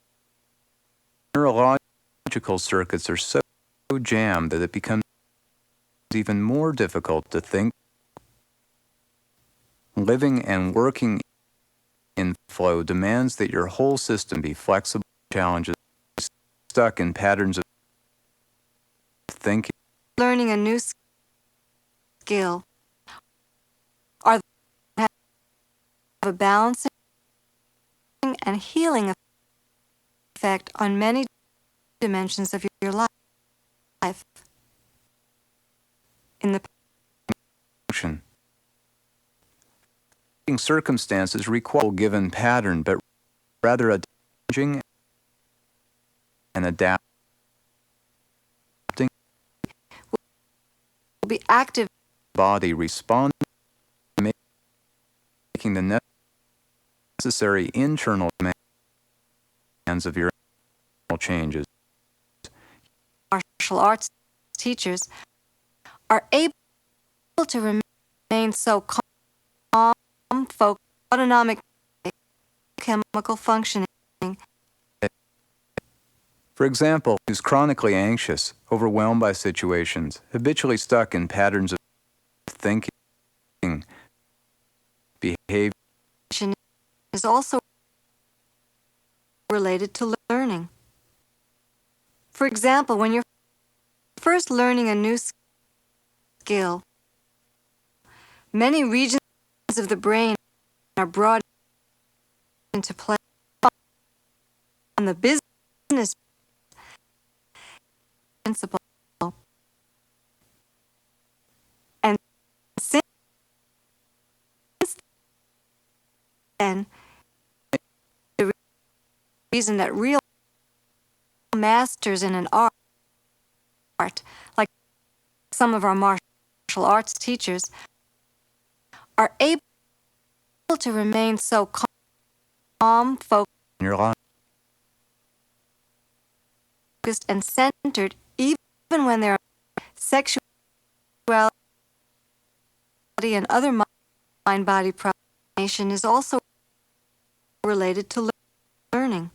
neurological circuits are so jammed that it becomes even more difficult to think. Living and working in flow demands that your whole system be flexible to challenges, stuck in patterns of thinking. Learning a new skill are have a balancing and healing effect on many dimensions of your life. In the function, circumstances require a given pattern, but rather a changing and adapting will be active body respond, making the necessary internal demands of your changes. martial arts teachers are able to remain so calm, focused, autonomic, chemical functioning. For example, who's chronically anxious, overwhelmed by situations, habitually stuck in patterns of thinking, behavior, Is also related to learning. For example, when you're first learning a new skill, many regions of the brain are brought into play on the business principle. And since then, the reason that real masters in an art, like some of our martial arts teachers, are able to remain so calm, focused, in your life. and centered, even when their sexuality and other mind-body processing is also related to learning.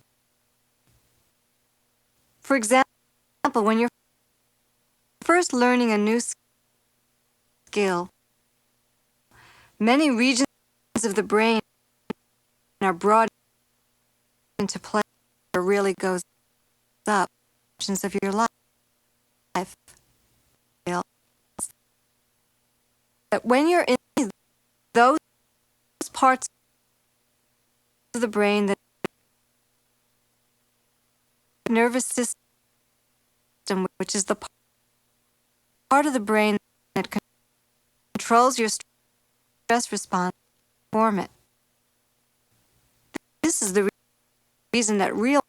For example, when you're first learning a new skill, many regions of the brain are brought into play where it really goes up of your life. That when you're in those parts of the brain, that nervous system, which is the part of the brain that controls your stress response form it. This is the reason that real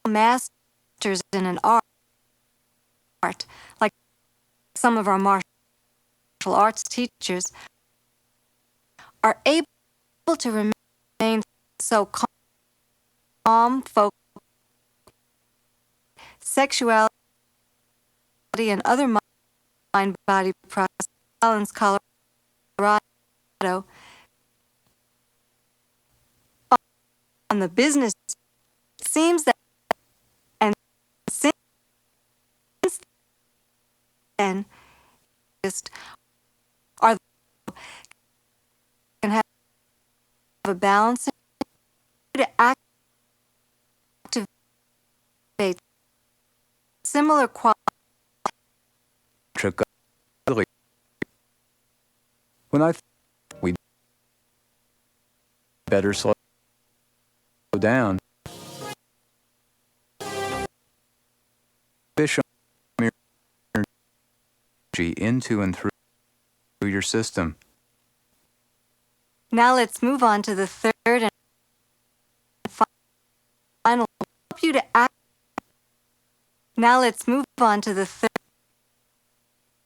masters in an art, like some of our martial arts teachers, are able to remain so calm, focused, sexuality and other mind-body processes. Collins, Colorado. On the business, it seems that, and since then, are can have a balance to activate similar qualities. When I we better slow down. Fish energy into and through your system. Now let's move on to the third and final. Help you to act. Now let's move on to the third.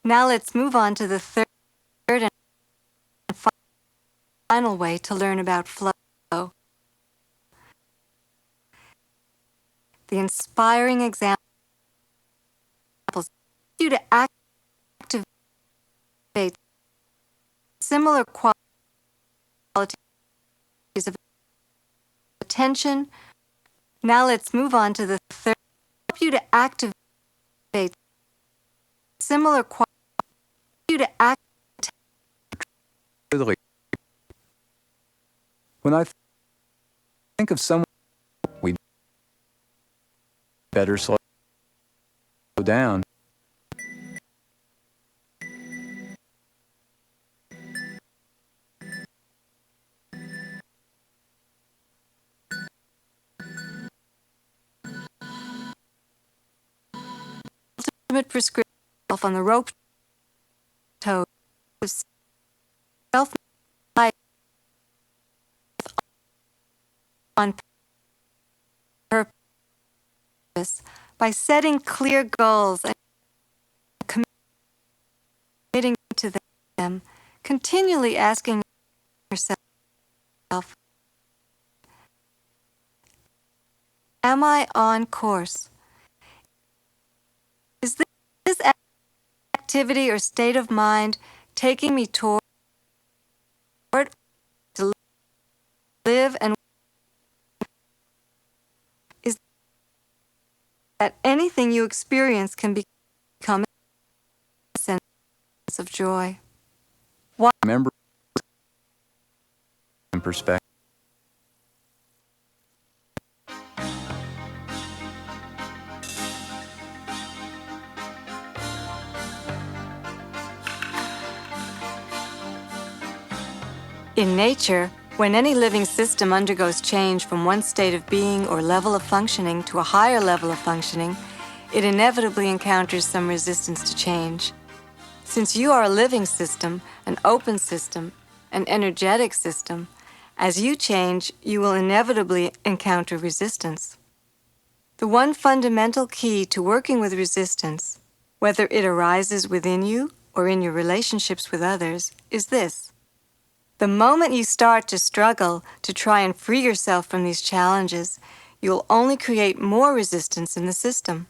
Now let's move on to the third and final way to learn about flow. The inspiring examples you to activate similar qualities of attention. Now let's move on to the third. Help you to activate similar qualities. You to act. When I think of someone, we better slow down. Ultimate prescription on the rope toe. Self on purpose by setting clear goals and committing to them, continually asking yourself, am I on course? Is this activity or state of mind taking me toward to live, and is that anything you experience can become a sense of joy? Remember in perspective. In nature, when any living system undergoes change from one state of being or level of functioning to a higher level of functioning, it inevitably encounters some resistance to change. Since you are a living system, an open system, an energetic system, as you change, you will inevitably encounter resistance. The one fundamental key to working with resistance, whether it arises within you or in your relationships with others, is this. The moment you start to struggle to try and free yourself from these challenges, you'll only create more resistance in the system.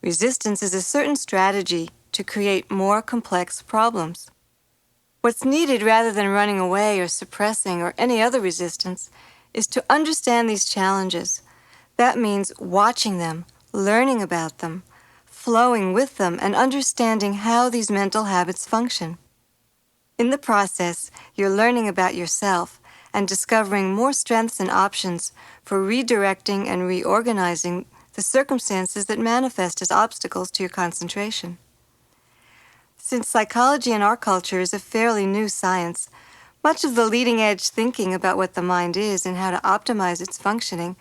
Resistance is a certain strategy to create more complex problems. What's needed rather than running away or suppressing or any other resistance is to understand these challenges. That means watching them, learning about them, flowing with them, and understanding how these mental habits function. In the process, you're learning about yourself and discovering more strengths and options for redirecting and reorganizing the circumstances that manifest as obstacles to your concentration. Since psychology in our culture is a fairly new science, much of the leading-edge thinking about what the mind is and how to optimize its functioning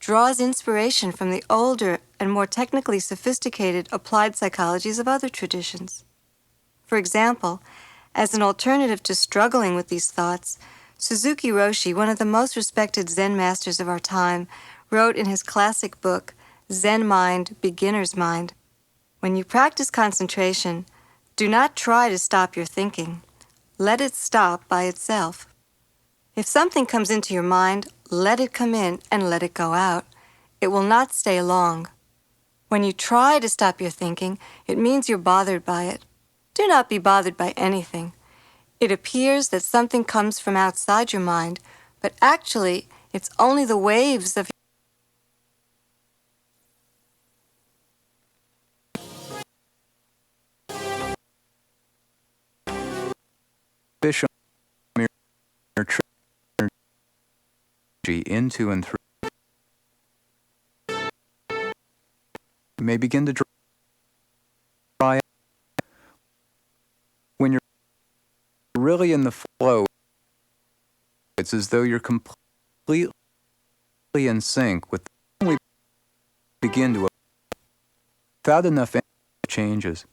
draws inspiration from the older and more technically sophisticated applied psychologies of other traditions. For example, As an alternative to struggling with these thoughts, Suzuki Roshi, one of the most respected Zen masters of our time, wrote in his classic book, Zen Mind, Beginner's Mind, "When you practice concentration, do not try to stop your thinking. Let it stop by itself. If something comes into your mind, let it come in and let it go out. It will not stay long. When you try to stop your thinking, it means you're bothered by it. Do not be bothered by anything. It appears that something comes from outside your mind, but actually, it's only the waves of fish on your energy into and through. You may begin to dry out. When you're really in the flow, it's as though you're completely in sync with the begin to without enough changes.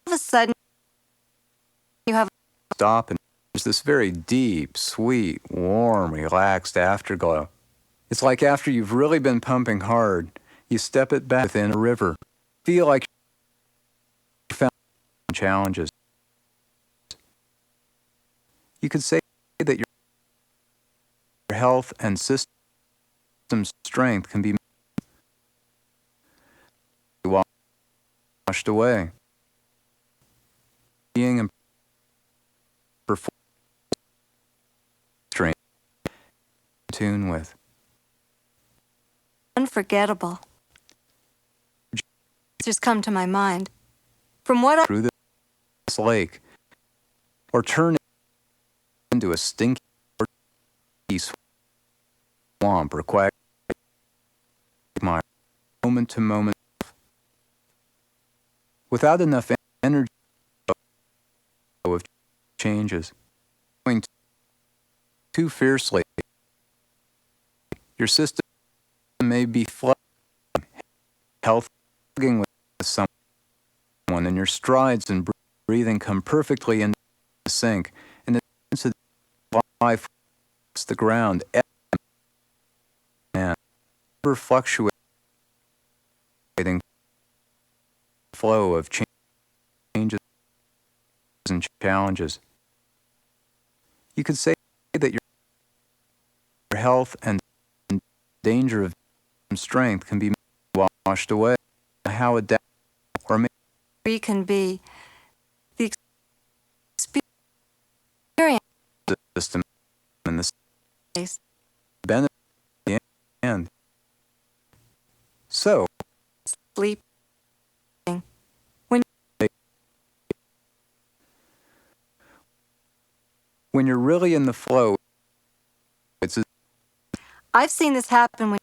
all of a sudden you have Stop, and there's this very deep, sweet, warm, relaxed afterglow. It's like after you've really been pumping hard, you step it back within a river. Feel like you found challenges. You could say that your health and system strength can be washed away. Being and performing strength in tune with. unforgettable. Just come to my mind. From what I Through this lake, or turn it into a stinky swamp or quagmire, moment to moment, without enough energy of changes, going too fiercely, your system may be flooding, health with someone, and your strides and breathing come perfectly into sync, and it's life the ground and ever fluctuating flow of changes and challenges. You could say that your health and danger of strength can be washed away. How adapt or we can be the experience system and the space. benefit and so Sleep. when you're really in the flow, it's I've seen this happen when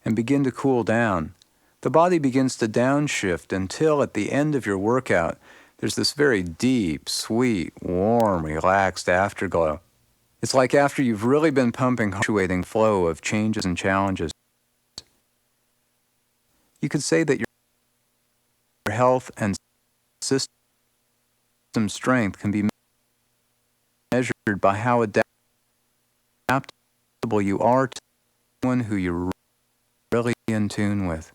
and begin to cool down. The body begins to downshift until at the end of your workout, there's this very deep, sweet, warm, relaxed afterglow. It's like after you've really been pumping fluctuating flow of changes and challenges. You could say that your health and system strength can be measured by how adaptable you are to someone who you're really in tune with.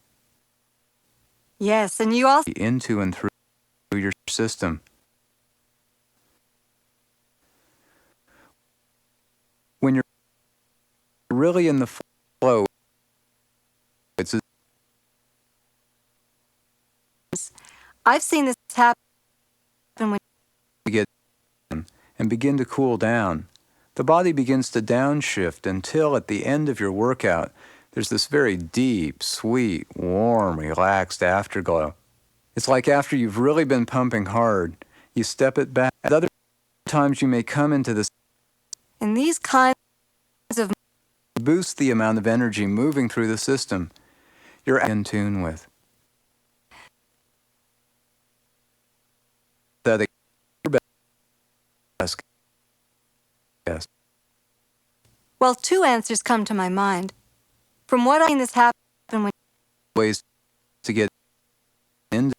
yes, and you also Into and through your system. When you're really in the flow, it's I've seen this happen when you get and begin to cool down. The body begins to downshift until at the end of your workout, there's this very deep, sweet, warm, relaxed afterglow. It's like after you've really been pumping hard, you step it back. At other times you may come into this in these kinds of boost the amount of energy moving through the system you're in tune with. That yes. well, two answers come to my mind. From what I've seen this happen when Ways to get into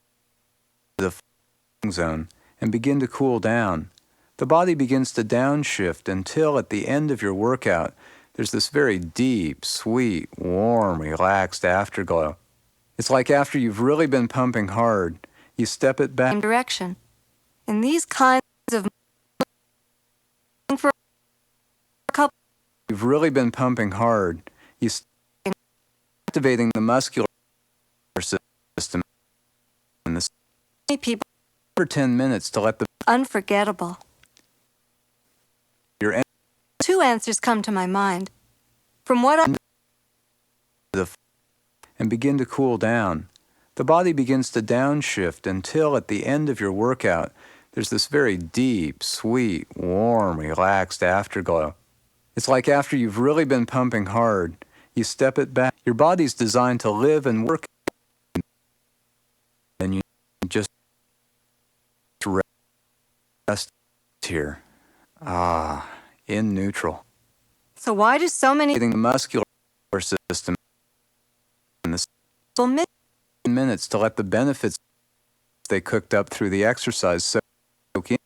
the zone and begin to cool down. The body begins to downshift until at the end of your workout, there's this very deep, sweet, warm, relaxed afterglow. It's like after you've really been pumping hard, you step it back. Same direction. In these kinds of for a couple You've really been pumping hard. You activating the muscular system in the people for 10 minutes to let the unforgettable. your en- Two answers come to my mind. From what I and begin to cool down. The body begins to downshift until at the end of your workout, there's this very deep, sweet, warm, relaxed afterglow. It's like after you've really been pumping hard, you step it back. Your body's designed to live and work, and you just rest here. In neutral. So why do so many The muscular system in the people miss? minutes to let the benefits they cooked up through the exercise soak in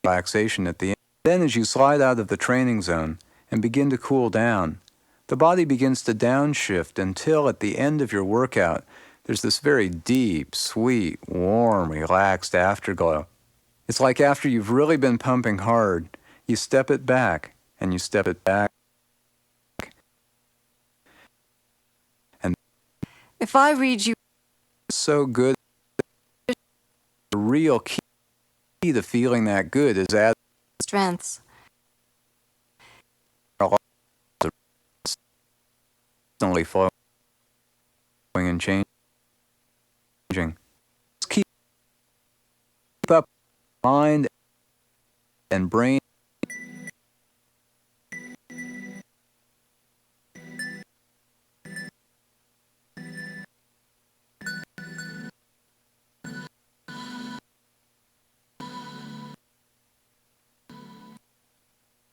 relaxation at the end. Then as you slide out of the training zone and begin to cool down, the body begins to downshift until at the end of your workout, there's this very deep, sweet, warm, relaxed afterglow. It's like after you've really been pumping hard, you step it back and you step it back. And If I read you so good, the real key to feeling that good is add strengths, constantly flowing and changing. Just keep up mind and brain.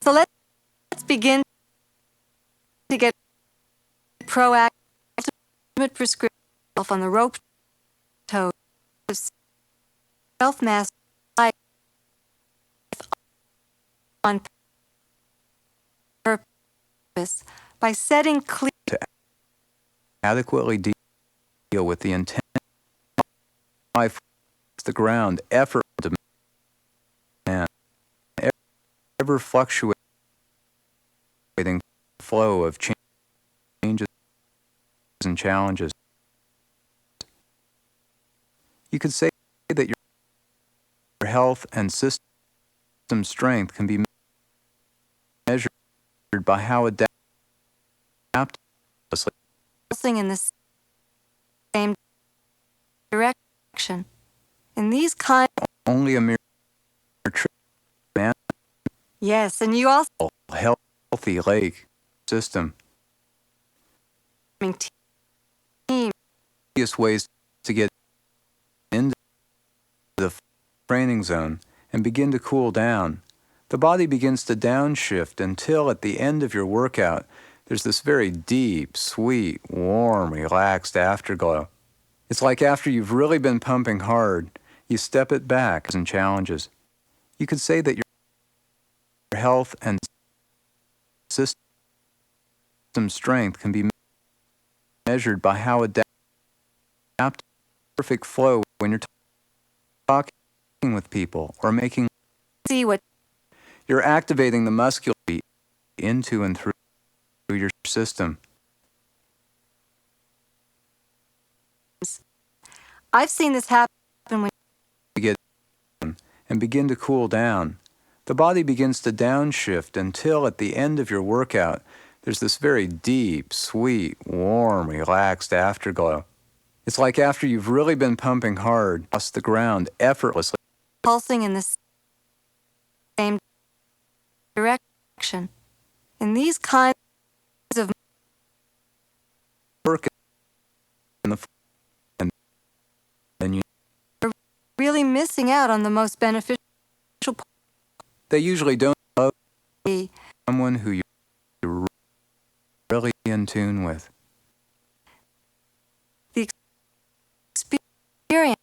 so let's begin to get proactive prescription on the rope toe self-mastery on purpose by setting clear Adequately deal with the intent life, the ground, effort, demand, ever fluctuating flow of changes and challenges. You could say that your health and system strength can be measured by how adaptable pulsing in the same direction. In these kinds, only a mere trip, man, yes, and you also healthy lake system. team Easiest ways to get into the training zone and begin to cool down. The body begins to downshift until at the end of your workout, there's this very deep, sweet, warm, relaxed afterglow. It's like after you've really been pumping hard, you step it back and challenges. You could say that your health and system strength can be measured by how adaptable perfect flow when you're talking with people or making. see what You're activating the muscular into and through your system. I've seen this happen when You get and begin to cool down. The body begins to downshift until at the end of your workout, there's this very deep, sweet, warm, relaxed afterglow. It's like after you've really been pumping hard across the ground effortlessly. pulsing in the same direction. In these kinds of Work in the and then you really missing out on the most beneficial they usually don't love be someone who you're really in tune with. the experience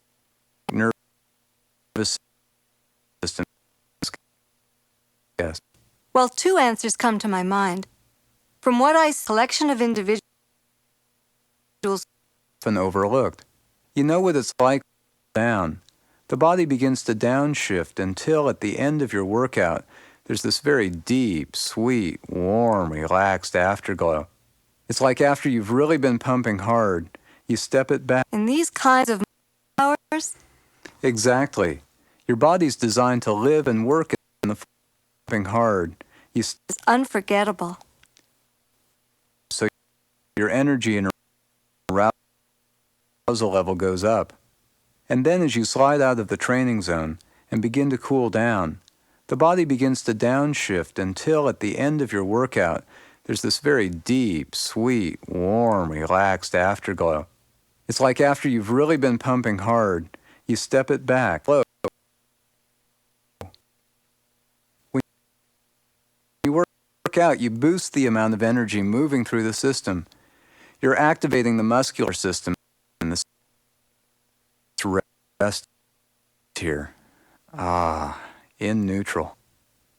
Nervous Well, two answers come to my mind. From what I selection of individuals often overlooked. You know what it's like down. The body begins to downshift until at the end of your workout, there's this very deep, sweet, warm, relaxed afterglow. It's like after you've really been pumping hard, you step it back. in these kinds of hours, Exactly. Your body's designed to live and work in the pumping hard. is unforgettable. So your energy and arousal level goes up. And then as you slide out of the training zone and begin to cool down, the body begins to downshift until at the end of your workout, there's this very deep, sweet, warm, relaxed afterglow. It's like after you've really been pumping hard, you step it back. When you work out, you boost the amount of energy moving through the system. You're activating the muscular system and the rest here. In neutral.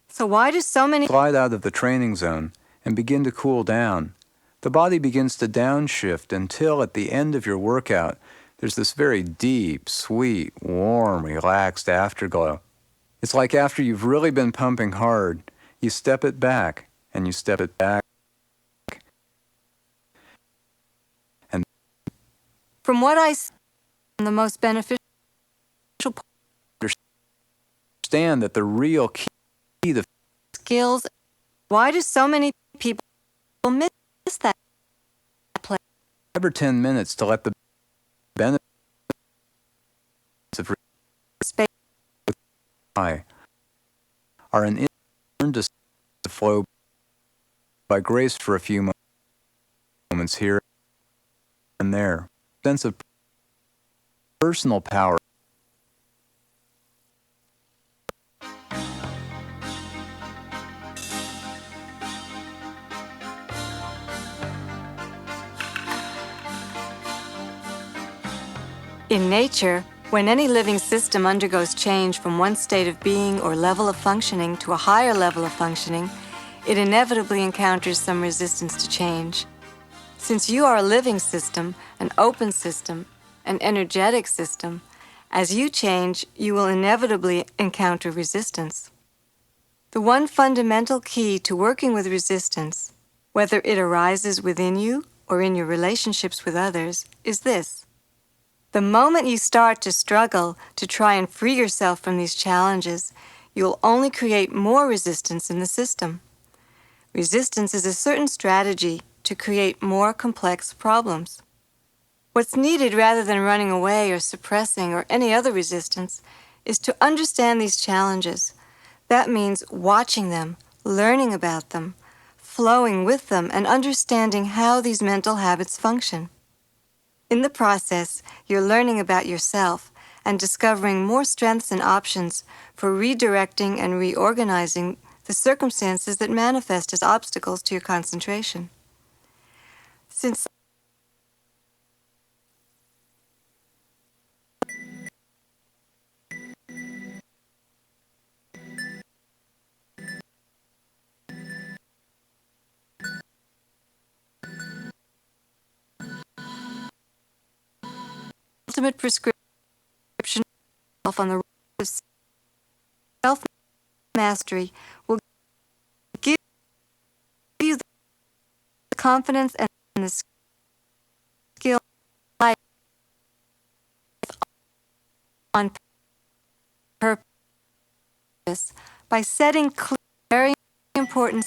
So why do so many Slide out of the training zone and begin to cool down. The body begins to downshift until at the end of your workout, there's this very deep, sweet, warm, relaxed afterglow. It's like after you've really been pumping hard, you step it back and you step it back. And from what I see, the most beneficial understand that the real key to skills, why do so many people miss that play? 5 or 10 minutes to let the benefits of Space are an turn to flow by grace for a few moments here and there. Sense of personal power. In nature, when any living system undergoes change from one state of being or level of functioning to a higher level of functioning, it inevitably encounters some resistance to change. Since you are a living system, an open system, an energetic system, as you change, you will inevitably encounter resistance. The one fundamental key to working with resistance, whether it arises within you or in your relationships with others, is this. The moment you start to struggle to try and free yourself from these challenges, you'll only create more resistance in the system. Resistance is a certain strategy to create more complex problems. What's needed rather than running away or suppressing or any other resistance is to understand these challenges. That means watching them, learning about them, flowing with them, and understanding how these mental habits function. In the process, you're learning about yourself and discovering more strengths and options for redirecting and reorganizing the circumstances that manifest as obstacles to your concentration. Since ultimate prescription on the road of self-mastery will give you the confidence and the skill life on purpose by setting clear, very important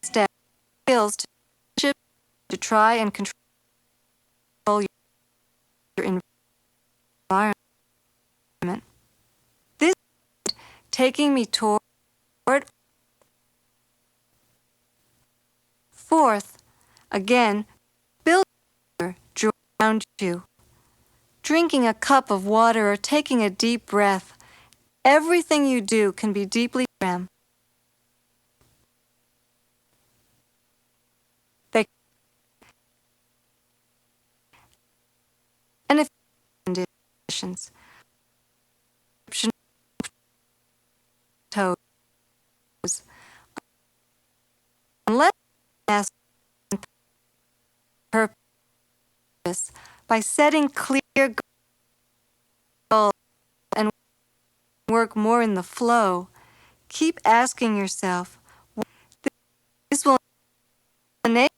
steps, skills to try and control your environment. This is taking me toward fourth, again, build around you. Drinking a cup of water or taking a deep breath, everything you do can be deeply programmed. And if conditions, toes, mastery and purpose by setting clear goals and work more in the flow. Keep asking yourself, this will enable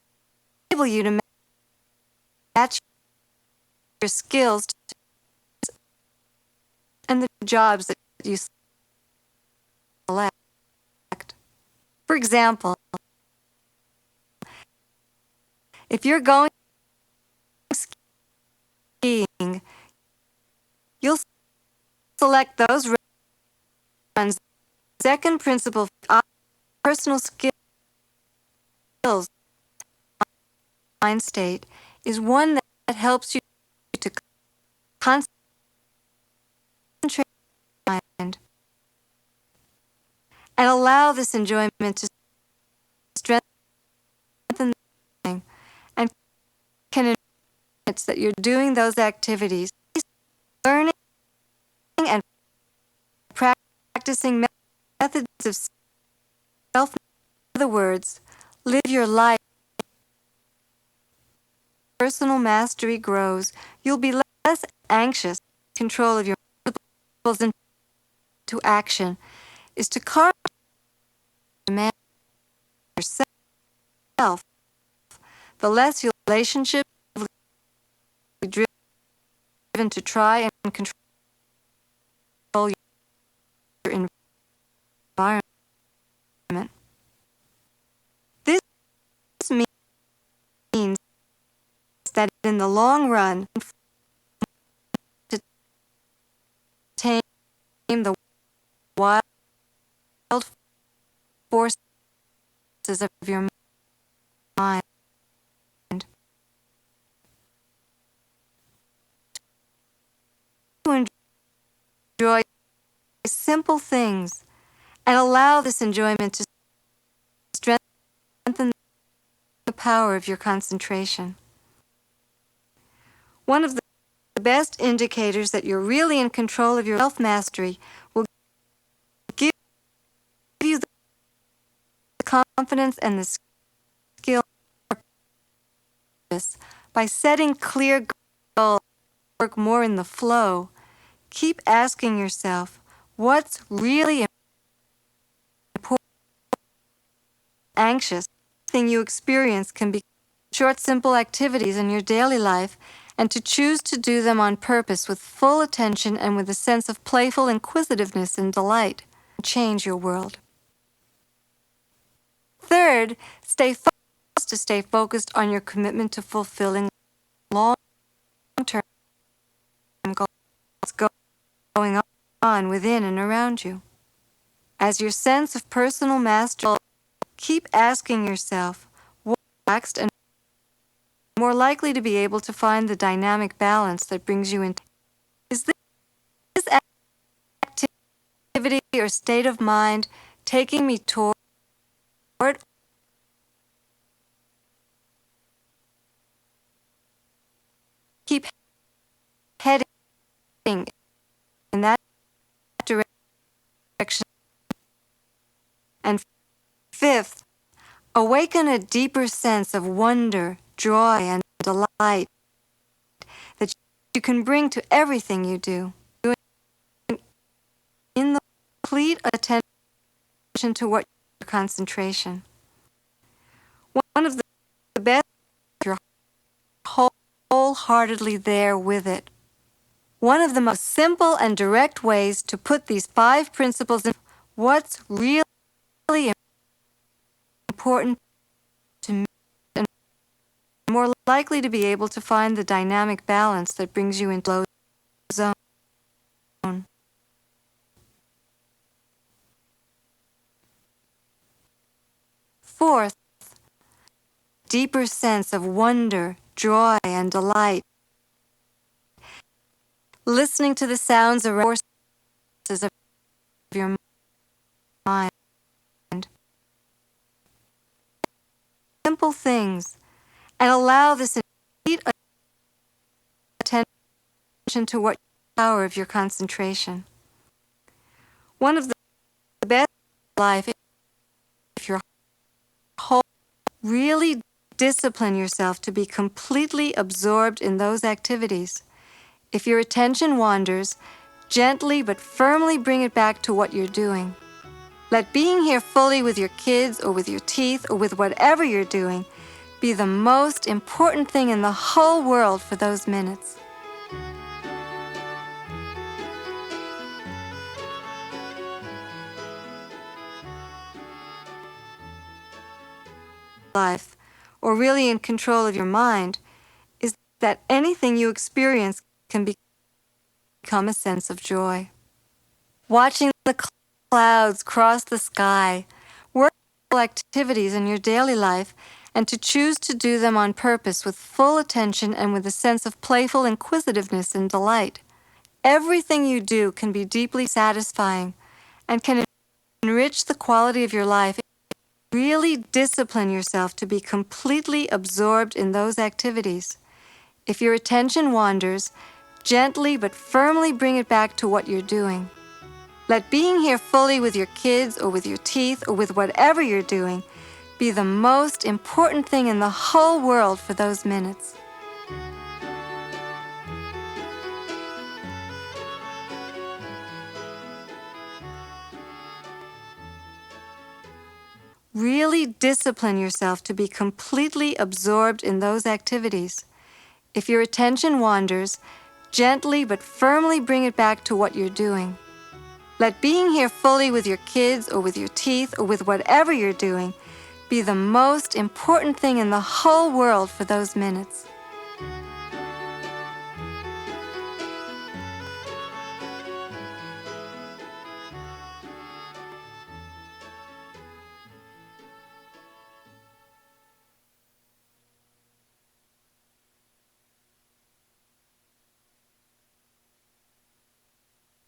you to match your skills and the jobs that you select. For example, if you're going skiing, you'll select those runs. Second principle, personal skills, mind state, is one that helps you to concentrate mind and allow this enjoyment to strengthen the mind and can admit that you're doing those activities, learning and practicing methods of self. In other words, live your life. Personal mastery grows. You'll be less anxious. Control of your impulses into action is to carve demand yourself. The less your relationship will be driven to try and control your environment. This means that in the long run, to tame the wild forces of your mind, to enjoy simple things and allow this enjoyment to strengthen the power of your concentration. One of the best indicators that you're really in control of your self-mastery will give you the confidence and the skill by setting clear goals. Work more in the flow. Keep asking yourself, what's really important? Anxious thing you experience can be short, simple activities in your daily life, and to choose to do them on purpose with full attention and with a sense of playful inquisitiveness and delight. Change your world. Third, stay focused on your commitment to fulfilling long-term goals going on within and around you. As your sense of personal mastery, keep asking yourself, what's next, and more likely to be able to find the dynamic balance that brings you into. Is this activity or state of mind taking me toward keep heading in that direction? And fifth, awaken a deeper sense of wonder, joy, and delight that you can bring to everything you do. In the complete attention to what your concentration. One of the best, you're wholeheartedly there with it. One of the most simple and direct ways to put these 5 principles in what's really important to me and more likely to be able to find the dynamic balance that brings you into flow zone. Fourth, deeper sense of wonder, joy, and delight. Listening to the sounds around of your mind. Simple things, and allow this complete attention to what power of your concentration. One of the best life if you're whole Really discipline yourself to be completely absorbed in those activities. If your attention wanders, gently but firmly bring it back to what you're doing. Let being here fully with your kids or with your teeth or with whatever you're doing be the most important thing in the whole world for those minutes. Life, or really in control of your mind, is that anything you experience can become a sense of joy. Watching the clouds cross the sky, workable activities in your daily life, and to choose to do them on purpose with full attention and with a sense of playful inquisitiveness and delight. Everything you do can be deeply satisfying and can enrich the quality of your life. Really discipline yourself to be completely absorbed in those activities. If your attention wanders, gently but firmly bring it back to what you're doing. Let being here fully with your kids or with your teeth or with whatever you're doing be the most important thing in the whole world for those minutes. Really discipline yourself to be completely absorbed in those activities. If your attention wanders, gently but firmly bring it back to what you're doing. Let being here fully with your kids or with your teeth or with whatever you're doing be the most important thing in the whole world for those minutes.